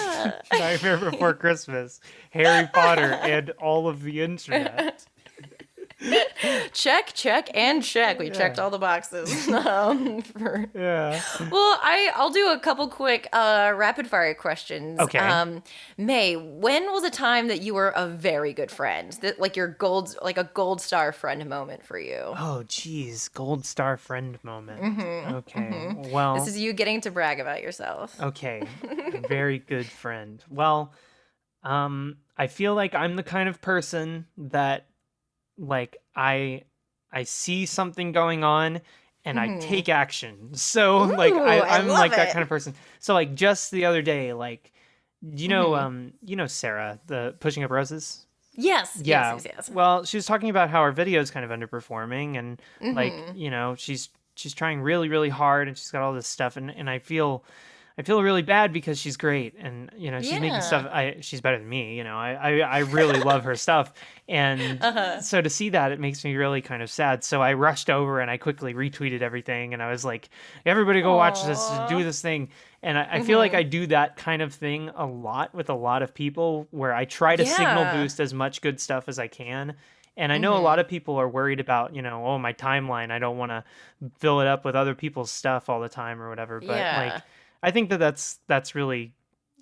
Nightmare Before Christmas, Harry Potter, and all of the internet. check, and check. We checked all the boxes. Yeah. Well, I'll do a couple quick rapid fire questions. Okay. May, when was a time that you were a very good friend? That like a gold star friend moment for you? Oh, geez, gold star friend moment. Okay. Well. This is you getting to brag about yourself. Okay, a very good friend. Well, I feel like I'm the kind of person that, like, I see something going on and I take action. So, like, I I'm love like that it. kind of person. So, like, just the other day, like, you know Sarah, the Pushing Up Roses? Yes. Yeah. Yes. Well, she was talking about how her video is kind of underperforming, and like, she's trying really, really hard, and she's got all this stuff, and I feel I feel really bad because she's great, and she's making stuff. She's better than me. I really love her stuff, and so to see that, it makes me really kind of sad. So I rushed over and I quickly retweeted everything, and I was like, "Everybody, go watch this, do this thing." And I feel like I do that kind of thing a lot with a lot of people, where I try to signal boost as much good stuff as I can. And I know a lot of people are worried about, oh, my timeline. I don't want to fill it up with other people's stuff all the time or whatever. But like, I think that's really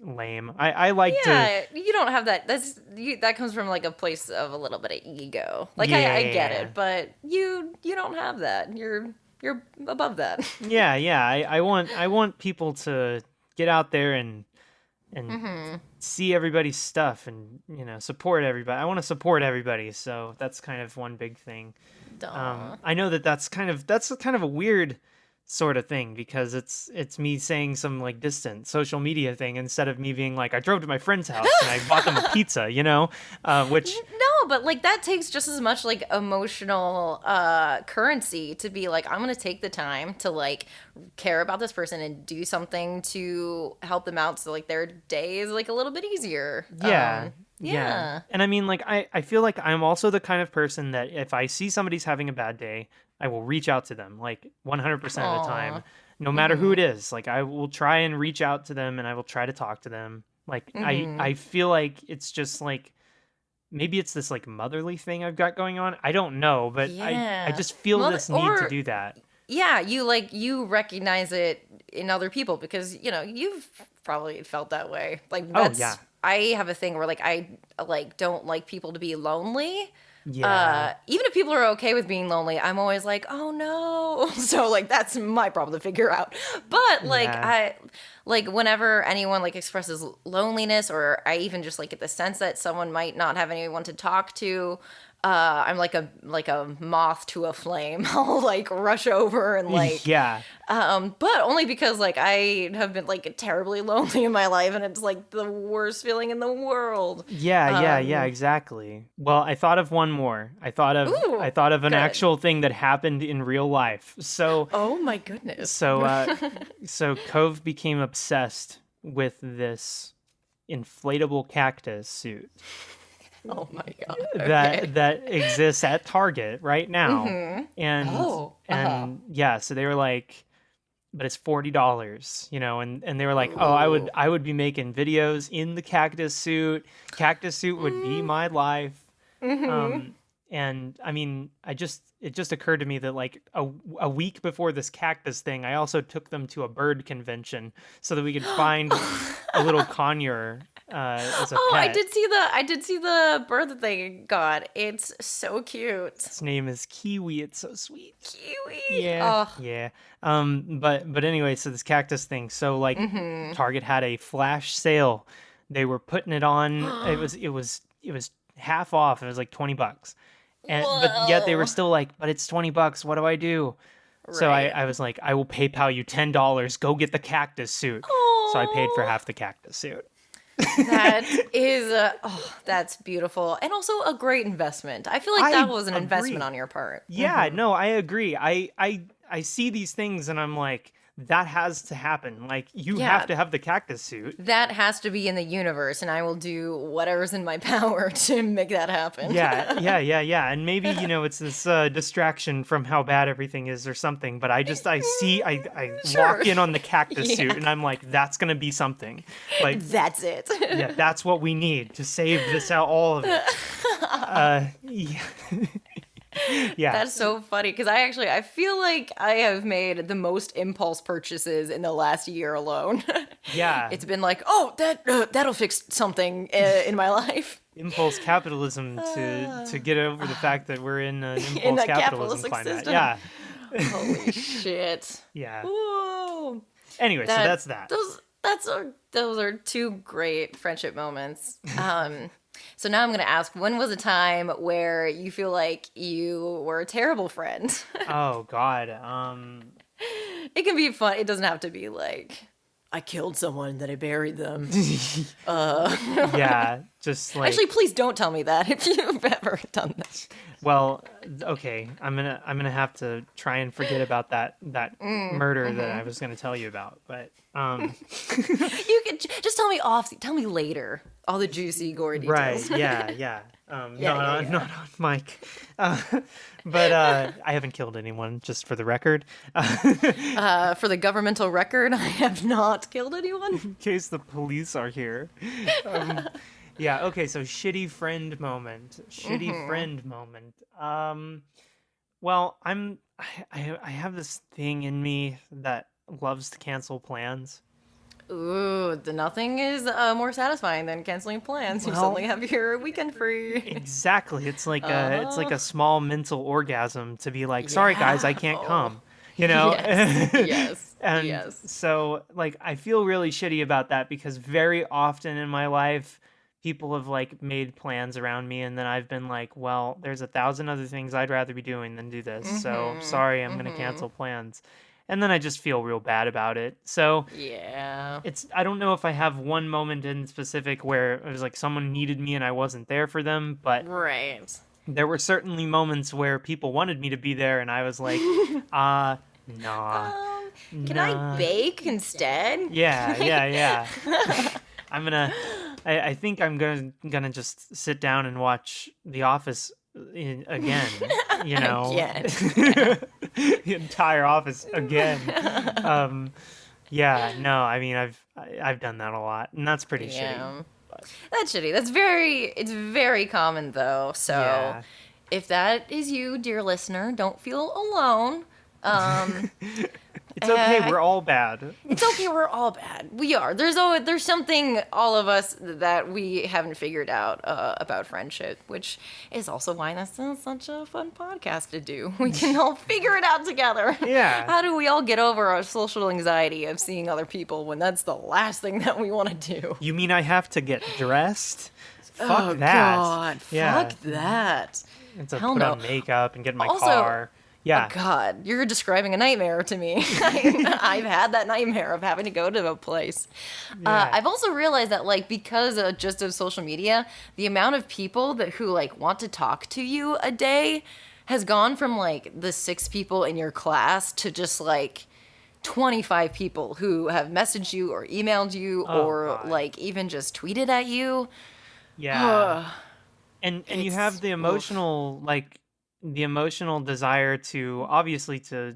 lame. I like to. Yeah, you don't have that. That comes from like a place of a little bit of ego. Like I get it, but you don't have that. You're above that. Yeah. I want people to get out there and see everybody's stuff and support everybody. I want to support everybody, so that's kind of one big thing. I know that's kind of a weird sort of thing, because it's me saying some like distant social media thing instead of me being like, I drove to my friend's house and I bought them a pizza, which no, but like that takes just as much like emotional currency to be like, I'm gonna take the time to like care about this person and do something to help them out so like their day is like a little bit easier. Yeah. And I mean, like, I feel like I'm also the kind of person that if I see somebody's having a bad day, I will reach out to them like 100% of the time, no matter who it is. Like, I will try and reach out to them and I will try to talk to them. Like, I feel like it's just like, maybe it's this like motherly thing I've got going on. I don't know, but I just feel this need to do that. Yeah, you recognize it in other people because, you've probably felt that way. Like, I have a thing where like I like don't like people to be lonely. Yeah. Even if people are okay with being lonely, I'm always like, oh no. So like that's my problem to figure out. But like I like whenever anyone like expresses loneliness, or I even just like get the sense that someone might not have anyone to talk to, I'm like a moth to a flame. I'll like rush over and like but only because like I have been like terribly lonely in my life, and it's like the worst feeling in the world. Yeah, exactly. Well, I thought of one more. I thought of an actual thing that happened in real life. So oh my goodness. So Cove became obsessed with this inflatable cactus suit. Oh my god! That exists at Target right now, and so they were like, but it's $40, and they were like, oh, I would be making videos in the cactus suit. Cactus suit would be my life. And I mean, it just occurred to me that like a week before this cactus thing, I also took them to a bird convention so that we could find a little conure. As a pet. I did see the bird that they got. It's so cute. Its name is Kiwi. It's so sweet. Kiwi. Yeah. Yeah. But anyway, so this cactus thing. So like Target had a flash sale. They were putting it on. it was half off. It was like $20. But yet they were still like, but it's $20. What do I do? Right. So I was like, I will PayPal you $10. Go get the cactus suit. Aww. So I paid for half the cactus suit. That is that's beautiful, and also a great investment. I feel like that was an investment on your part. Yeah, no, I agree. I see these things and I'm like, that has to happen. Like, you have to have the cactus suit. That has to be in the universe, and I will do whatever's in my power to make that happen. Yeah. And maybe, it's this distraction from how bad everything is or something, but I walk in on the cactus suit, and I'm like, that's going to be something. Like, that's it. Yeah, that's what we need to save this out, all of it. Yeah. That's so funny, because I feel like I have made the most impulse purchases in the last year alone. Yeah. It's been like, oh, that'll fix something in my life. Impulse capitalism to get over the fact that we're in an impulse capitalism climate. System. Yeah. Holy shit. Yeah. Whoa. Anyway, so that's that. Those are two great friendship moments. So now I'm going to ask, when was a time where you feel like you were a terrible friend? Oh, God. It can be fun. It doesn't have to be like, I killed someone, then I buried them. Yeah. Just like, Actually, please don't tell me that if you've ever done this. well, okay, I'm gonna have to try and forget about that murder that I was gonna tell you about. But You can just tell me later all the juicy gore details. right, yeah. Yeah. Not on mic. But I haven't killed anyone, just for the record. For the governmental record, I have not killed anyone. In case the police are here. Yeah, okay, so shitty friend moment. Well, I have this thing in me that loves to cancel plans. Ooh, nothing is more satisfying than canceling plans. You Well- suddenly have your weekend free. Exactly. It's like a small mental orgasm to be like, sorry guys, I can't Yeah. come. You know? Yes. And yes. so, like, I feel really shitty about that because very often in my life, people have, like, made plans around me, and then I've been like, well, there's 1,000 other things I'd rather be doing than do this, so sorry, I'm going to cancel plans. And then I just feel real bad about it. So Yeah. I don't know if I have one moment in specific where it was like someone needed me and I wasn't there for them, but Right. there were certainly moments where people wanted me to be there, and I was like, nah. Can I bake instead? Yeah. I think I'm gonna just sit down and watch The Office again. You know, Again. the entire Office again. Yeah, no, I mean I've done that a lot, and that's pretty shitty. That's shitty. It's very common though. So Yeah. if that is you, dear listener, don't feel alone. It's okay. We're all bad. It's okay. We're all bad. We are. There's something all of us that we haven't figured out about friendship, which is also why this is such a fun podcast to do. We can all figure it out together. Yeah. How do we all get over our social anxiety of seeing other people when that's the last thing that we want to do? You mean I have to get dressed? Fuck Oh that. God! Yeah. Fuck that! And to Hell put no. on makeup and get in my Also- car. Yeah. God, you're describing a nightmare to me. I've had that nightmare of having to go to a place. Yeah. I've also realized that, like, because of just of social media, the amount of people who like want to talk to you a day has gone from like the 6 people in your class to just like 25 people who have messaged you or emailed you Oh, or God. like even just tweeted at you. Yeah. And you It's- have the emotional the emotional desire to obviously to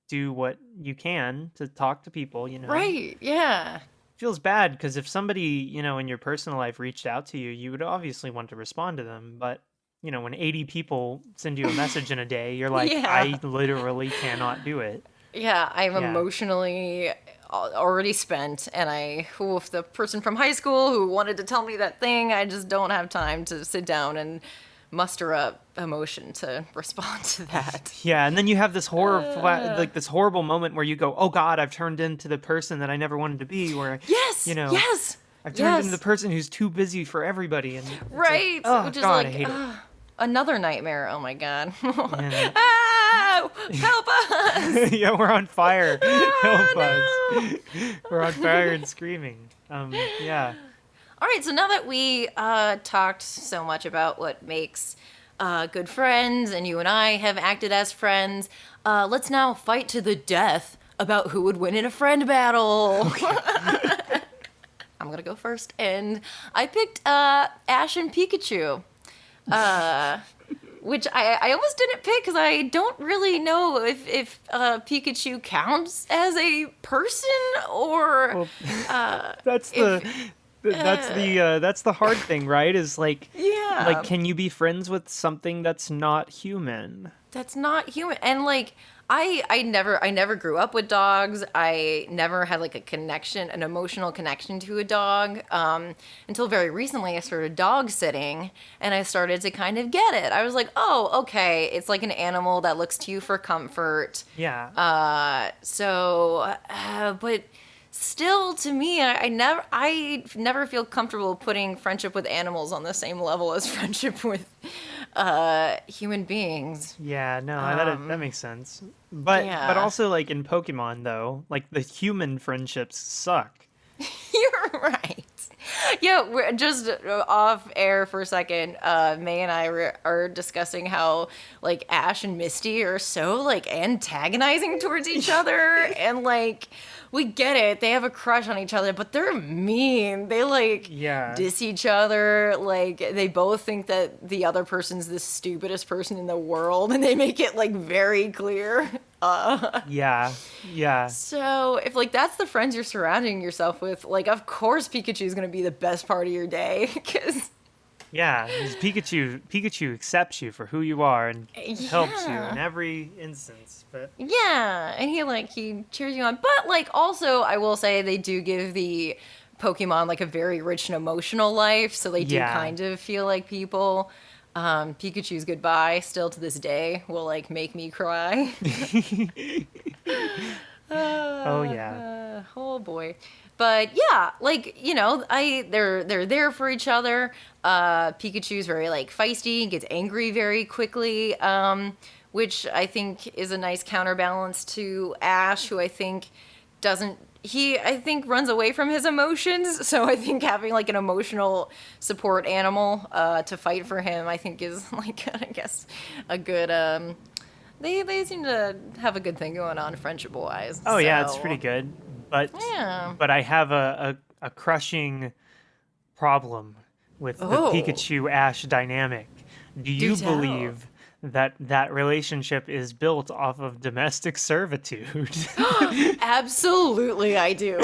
do what you can to talk to people, you know. Right? Yeah. Feels bad because if somebody, you know, in your personal life reached out to you, you would obviously want to respond to them, but you know, when 80 people send you a message in a day, you're like, Yeah. I literally cannot do it. Yeah, I'm Yeah. emotionally already spent, and if the person from high school who wanted to tell me that thing, I just don't have time to sit down and muster up emotion to respond to that. Yeah, and then you have this this horrible moment where you go, "Oh God, I've turned into the person that I never wanted to be." Where Yes, you know, yes, I've turned yes. into the person who's too busy for everybody, and it's like, Right, oh which is God, like I hate it. another nightmare. Oh my God! And- Ah, help us! yeah, we're on fire. Help no. us. We're on fire and screaming. Yeah. All right, so now that we talked so much about what makes good friends, and you and I have acted as friends, let's now fight to the death about who would win in a friend battle. I'm going to go first, and I picked Ash and Pikachu. Which I almost didn't pick because I don't really know if Pikachu counts as a person or That's the hard thing, right? Is like, yeah, like, can you be friends with something that's not human? that's not human. And like I never grew up with dogs. I never had like an emotional connection to a dog until very recently. I started dog sitting and I started to kind of get it. I was like, oh, okay, it's like an animal that looks to you for comfort. Yeah. But still, to me, I never feel comfortable putting friendship with animals on the same level as friendship with human beings. Yeah, no, that makes sense. But yeah. also like in Pokemon though, like the human friendships suck. You're right. Yeah, we're just off air for a second. May and I are discussing how like Ash and Misty are so like antagonizing towards each other, and like we get it, they have a crush on each other, but they're mean. They like diss each other. Like they both think that the other person's the stupidest person in the world, and they make it like very clear. Yeah. So if like that's the friends you're surrounding yourself with, like of course Pikachu is gonna be the best part of your day, because Pikachu accepts you for who you are and helps you in every instance. But yeah, and he cheers you on. But like also I will say they do give the Pokemon like a very rich and emotional life, so they do kind of feel like people. Pikachu's goodbye still to this day will like make me cry. Oh yeah. Oh boy. But yeah, like, you know, they're there for each other. Pikachu's very like feisty and gets angry very quickly, which I think is a nice counterbalance to Ash, who I think runs away from his emotions. So I think having like an emotional support animal to fight for him, I think is like, I guess, a good. They seem to have a good thing going on friendship wise. Oh yeah, it's pretty good. But I have a crushing problem with the Pikachu Ash dynamic. Do you believe that relationship is built off of domestic servitude? Absolutely, I do.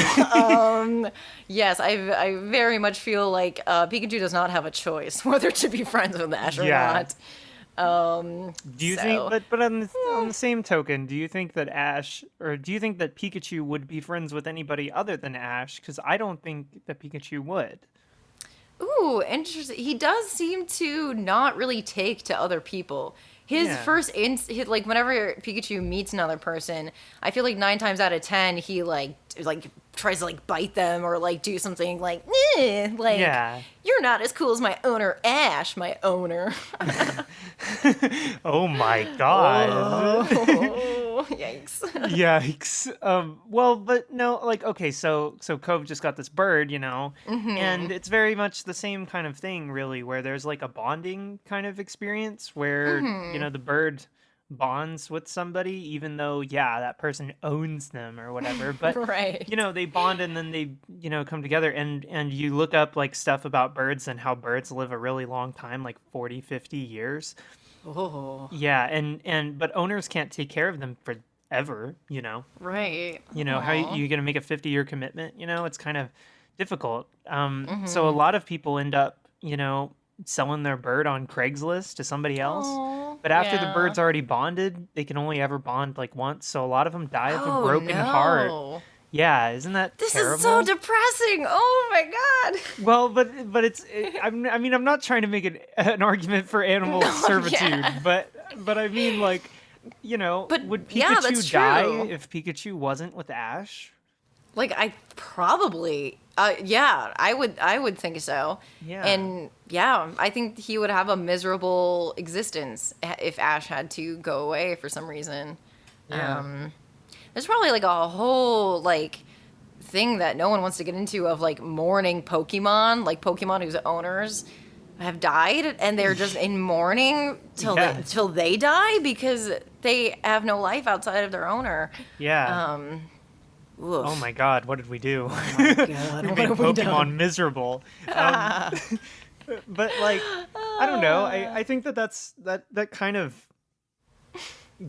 Yes, I very much feel like Pikachu does not have a choice whether to be friends with Ash or not. Do you think, but on the same token, do you think that Pikachu would be friends with anybody other than Ash? Because I don't think that Pikachu would. Ooh, interesting. He does seem to not really take to other people. His first like whenever Pikachu meets another person, I feel like 9 times out of 10 he like tries to like bite them or like do something like you're not as cool as my owner Ash, my owner. Oh my god. Oh, yikes. Yikes. Well, but no, like, okay, so Cove just got this bird, you know, and it's very much the same kind of thing, really, where there's like a bonding kind of experience where, you know, the bird bonds with somebody, even though, that person owns them or whatever. But, you know, they bond and then they, you know, come together and you look up like stuff about birds and how birds live a really long time, like 40, 50 years. Oh. Yeah, but owners can't take care of them forever, you know. Right. You know, how you going to make a 50-year commitment, you know? It's kind of difficult. So a lot of people end up, you know, selling their bird on Craigslist to somebody else. But after the bird's already bonded, they can only ever bond like once. So a lot of them die of a broken heart. Yeah, isn't that terrible? This is so depressing. Oh my god. Well, but I'm not trying to make an argument for animal servitude, but I mean, like, you know, would Pikachu die if Pikachu wasn't with Ash? Like, I probably, I would think so. Yeah. And I think he would have a miserable existence if Ash had to go away for some reason. Yeah. There's probably like a whole like thing that no one wants to get into of like mourning Pokemon, like Pokemon whose owners have died and they're just in mourning till they die because they have no life outside of their owner. Yeah. Oh my god, what did we do? Oh my god, we made Pokemon miserable. But like, I don't know. I think that kind of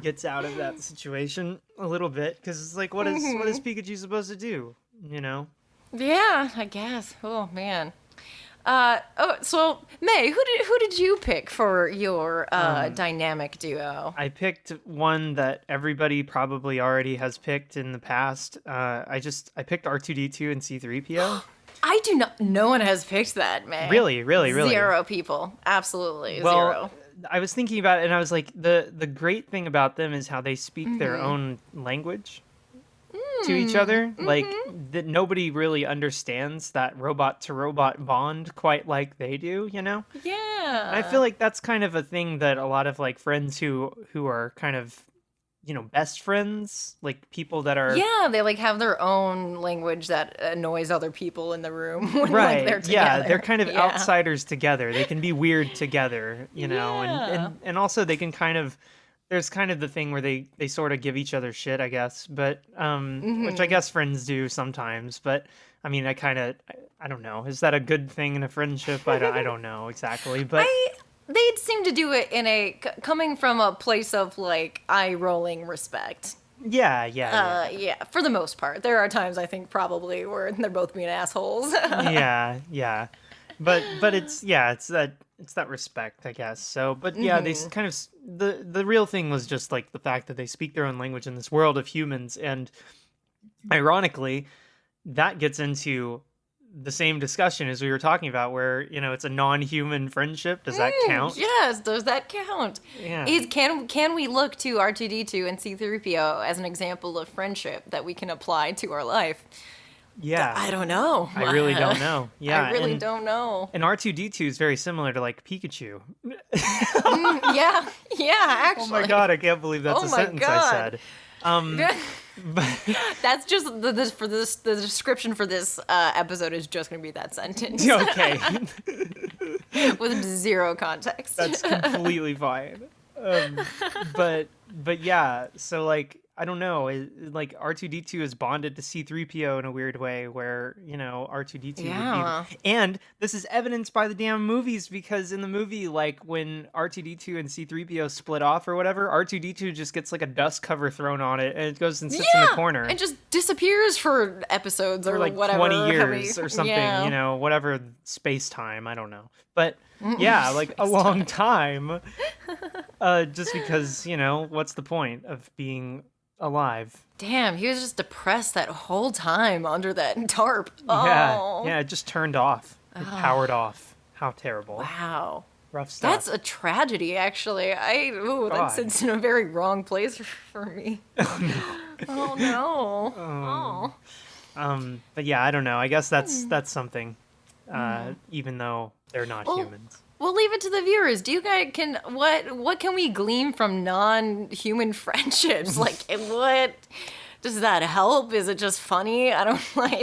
gets out of that situation a little bit because it's like, what is Pikachu supposed to do? You know? Yeah, I guess. Oh man. So May, who did you pick for your dynamic duo? I picked one that everybody probably already has picked in the past. I picked R2D2 and C3PO. I do not. No one has picked that, May. Really. 0 people. Absolutely 0. I was thinking about it, and I was like, the great thing about them is how they speak their own language to each other. Like, that nobody really understands that robot-to-robot bond quite like they do, you know? Yeah. And I feel like that's kind of a thing that a lot of, like, friends who are kind of best friends, like people that are Yeah, they like have their own language that annoys other people in the room when right. like they're Yeah, together. they're kind of Yeah. outsiders together. They can be weird together, Yeah. and also they can kind of there's kind of the thing where they sort of give each other shit, I guess, but which I guess friends do sometimes, but I mean, I don't know. Is that a good thing in a friendship? I don't know exactly, but They seem to do it in coming from a place of like eye rolling respect. yeah. Yeah, for the most part. There are times I think probably where they're both being assholes. Yeah. But it's that respect, I guess. So, but yeah, they kind of the real thing was just like the fact that they speak their own language in this world of humans, and ironically, that gets into the same discussion as we were talking about, where it's a non-human friendship. Does that count? Yes, does that count? Yeah. Can we look to R2D2 and C3PO as an example of friendship that we can apply to our life? Yeah. I don't know. I really don't know. Yeah. I really don't know. And R2D2 is very similar to like Pikachu. Yeah, actually. Oh my god, I can't believe that's Oh a my sentence I God. said. That's just the description for this episode is just going to be that sentence Okay. with zero context. That's completely fine. But yeah, so like I don't know, like R2D2 is bonded to C3PO in a weird way, where R2D2 Yeah. would be, and this is evidenced by the damn movies, because in the movie, like when R2D2 and C3PO split off or whatever, R2D2 just gets like a dust cover thrown on it, and it goes and sits in the corner. and just disappears for episodes For or like whatever. 20 how years many- or something, yeah. whatever space time, I don't know. But yeah, like a long time. Just because, what's the point of being alive? Damn, he was just depressed that whole time under that tarp. Yeah, Oh. yeah, it just turned off. It powered off. How terrible. Wow. Rough stuff. That's a tragedy, actually. That God. sits in a very wrong place for me. Oh no. But yeah, I don't know. I guess that's something. Even though they're not humans. We'll leave it to the viewers. Do you guys what can we glean from non-human friendships? Like, what does that help? Is it just funny? I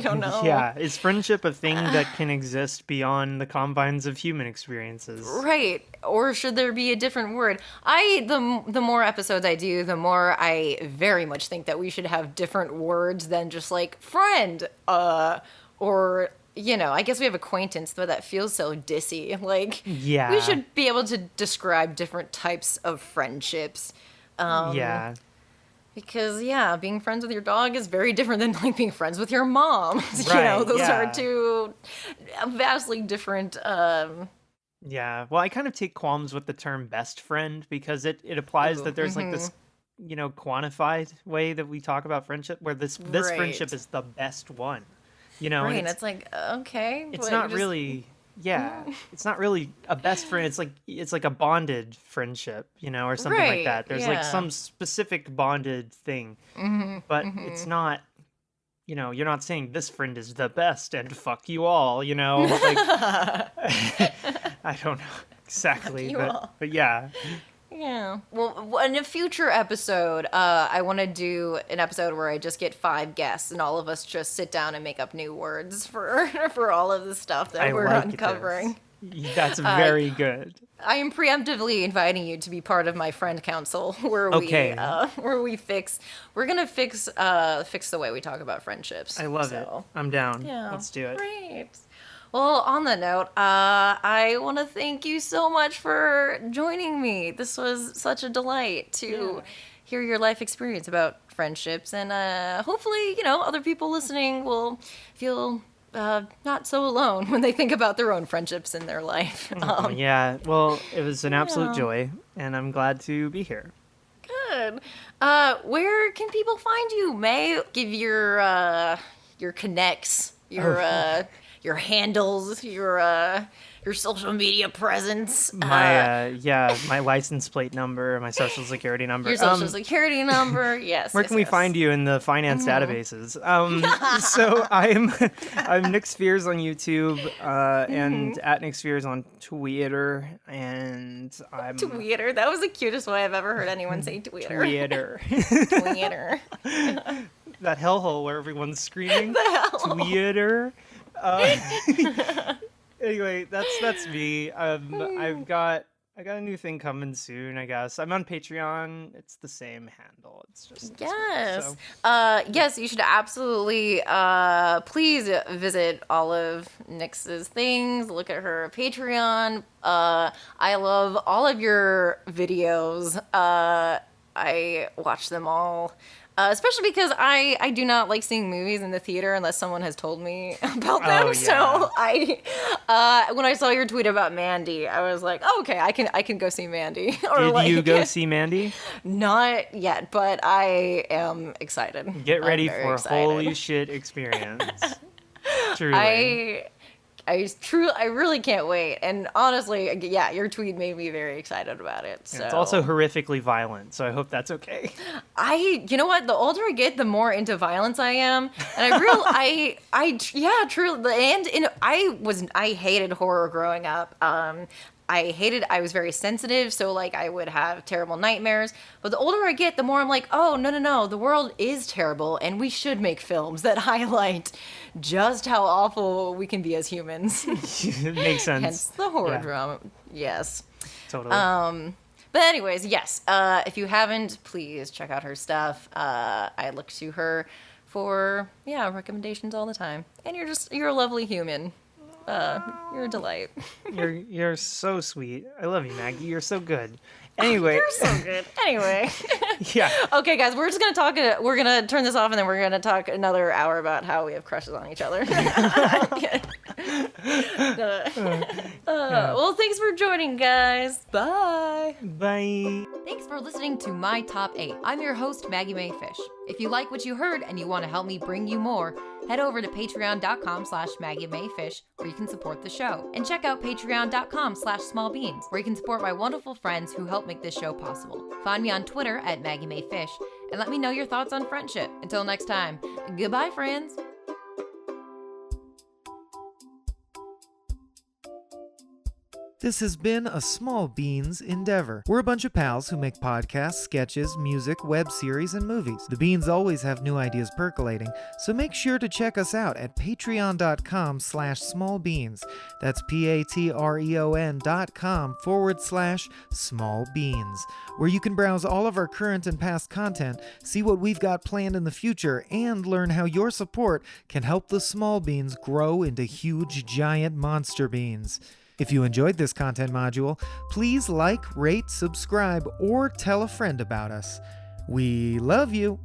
don't know. Yeah, is friendship a thing that can exist beyond the confines of human experiences? Right. Or should there be a different word? The more episodes I do, the more I very much think that we should have different words than just like friend, or I guess we have acquaintance, but that feels so dissy. Like, Yeah. we should be able to describe different types of friendships. Yeah. Because, being friends with your dog is very different than like being friends with your mom. Right, Those yeah. are two vastly different. Yeah, well, I kind of take qualms with the term best friend, because it applies that there's like this, quantified way that we talk about friendship, where this Right. friendship is the best one, and Right, it's it's like, okay. it's but not you just- really, it's not really a best friend. It's like a bonded friendship, or something like Right, that. There's like yeah. some specific bonded thing, but it's not. You're not saying this friend is the best and fuck you all, like, I don't know exactly, you all. but yeah. Yeah. Well, in a future episode, I want to do an episode where I just get 5 guests and all of us just sit down and make up new words for all of the stuff that I we're like uncovering. this. That's very good. I am preemptively inviting you to be part of my friend council, where Okay. we're gonna fix the way we talk about friendships. I love it. I'm down. Yeah. Let's do it. Great. Well, on that note, I want to thank you so much for joining me. This was such a delight to hear your life experience about friendships, and hopefully, other people listening will feel not so alone when they think about their own friendships in their life. Yeah, well, it was an absolute Yeah. joy, and I'm glad to be here. Good. Where can people find you, May? Give your connects, your handles, your your social media presence. My my license plate number, my social security number. Your social security number. Yes. Where can we find you in the finance databases? So I'm Nyx Fears on YouTube and at Nyx Fears on Twitter, and I'm Twitter. That was the cutest way I've ever heard anyone say Twitter. Twitter. Twitter. That hellhole where everyone's screaming. Twitter. Anyway, that's me. I've got a new thing coming soon, I guess. I'm on Patreon. It's the same handle. It's just Yes. So. Yes, you should absolutely please visit all of Nyx's things. Look at her Patreon. I love all of your videos. I watch them all. Especially because I do not like seeing movies in the theater unless someone has told me about them. Oh, yeah. So when I saw your tweet about Mandy, I was like, oh, okay, I can go see Mandy. Did you go see Mandy? Not yet, but I am excited. Get ready I'm very for a excited. holy shit experience. Truly. I really can't wait. And honestly, yeah, your tweet made me very excited about it. So It's also horrifically violent, so I hope that's okay. you know what? The older I get, the more into violence I am, and truly. And I hated horror growing up. I was very sensitive, so like I would have terrible nightmares. But the older I get, the more I'm like, oh, no, the world is terrible, and we should make films that highlight just how awful we can be as humans. It makes sense. Hence the horror Yeah. drama. Yes. Totally. But anyways, yes. If you haven't, please check out her stuff. I look to her for recommendations all the time. And you're a lovely human. You're a delight. You're so sweet. I love you, Maggie. You're so good. Anyway. You're so good. Anyway. Yeah. Okay, guys, we're just gonna talk. We're gonna turn this off, and then we're gonna talk another hour about how we have crushes on each other. Well, thanks for joining, guys. Bye. Bye. Thanks for listening to My Top 8. I'm your host, Maggie May Fish. If you like what you heard and you want to help me bring you more, head over to patreon.com/Maggie May Fish, where you can support the show. And check out patreon.com/smallbeans, where you can support my wonderful friends who help make this show possible. Find me on Twitter at Maggie May Fish, and let me know your thoughts on friendship. Until next time, goodbye, friends. This has been a Small Beans endeavor. We're a bunch of pals who make podcasts, sketches, music, web series, and movies. The beans always have new ideas percolating, so make sure to check us out at patreon.com/smallbeans. That's patreon.com/smallbeans, where you can browse all of our current and past content, see what we've got planned in the future, and learn how your support can help the small beans grow into huge, giant monster beans. If you enjoyed this content module, please like, rate, subscribe, or tell a friend about us. We love you!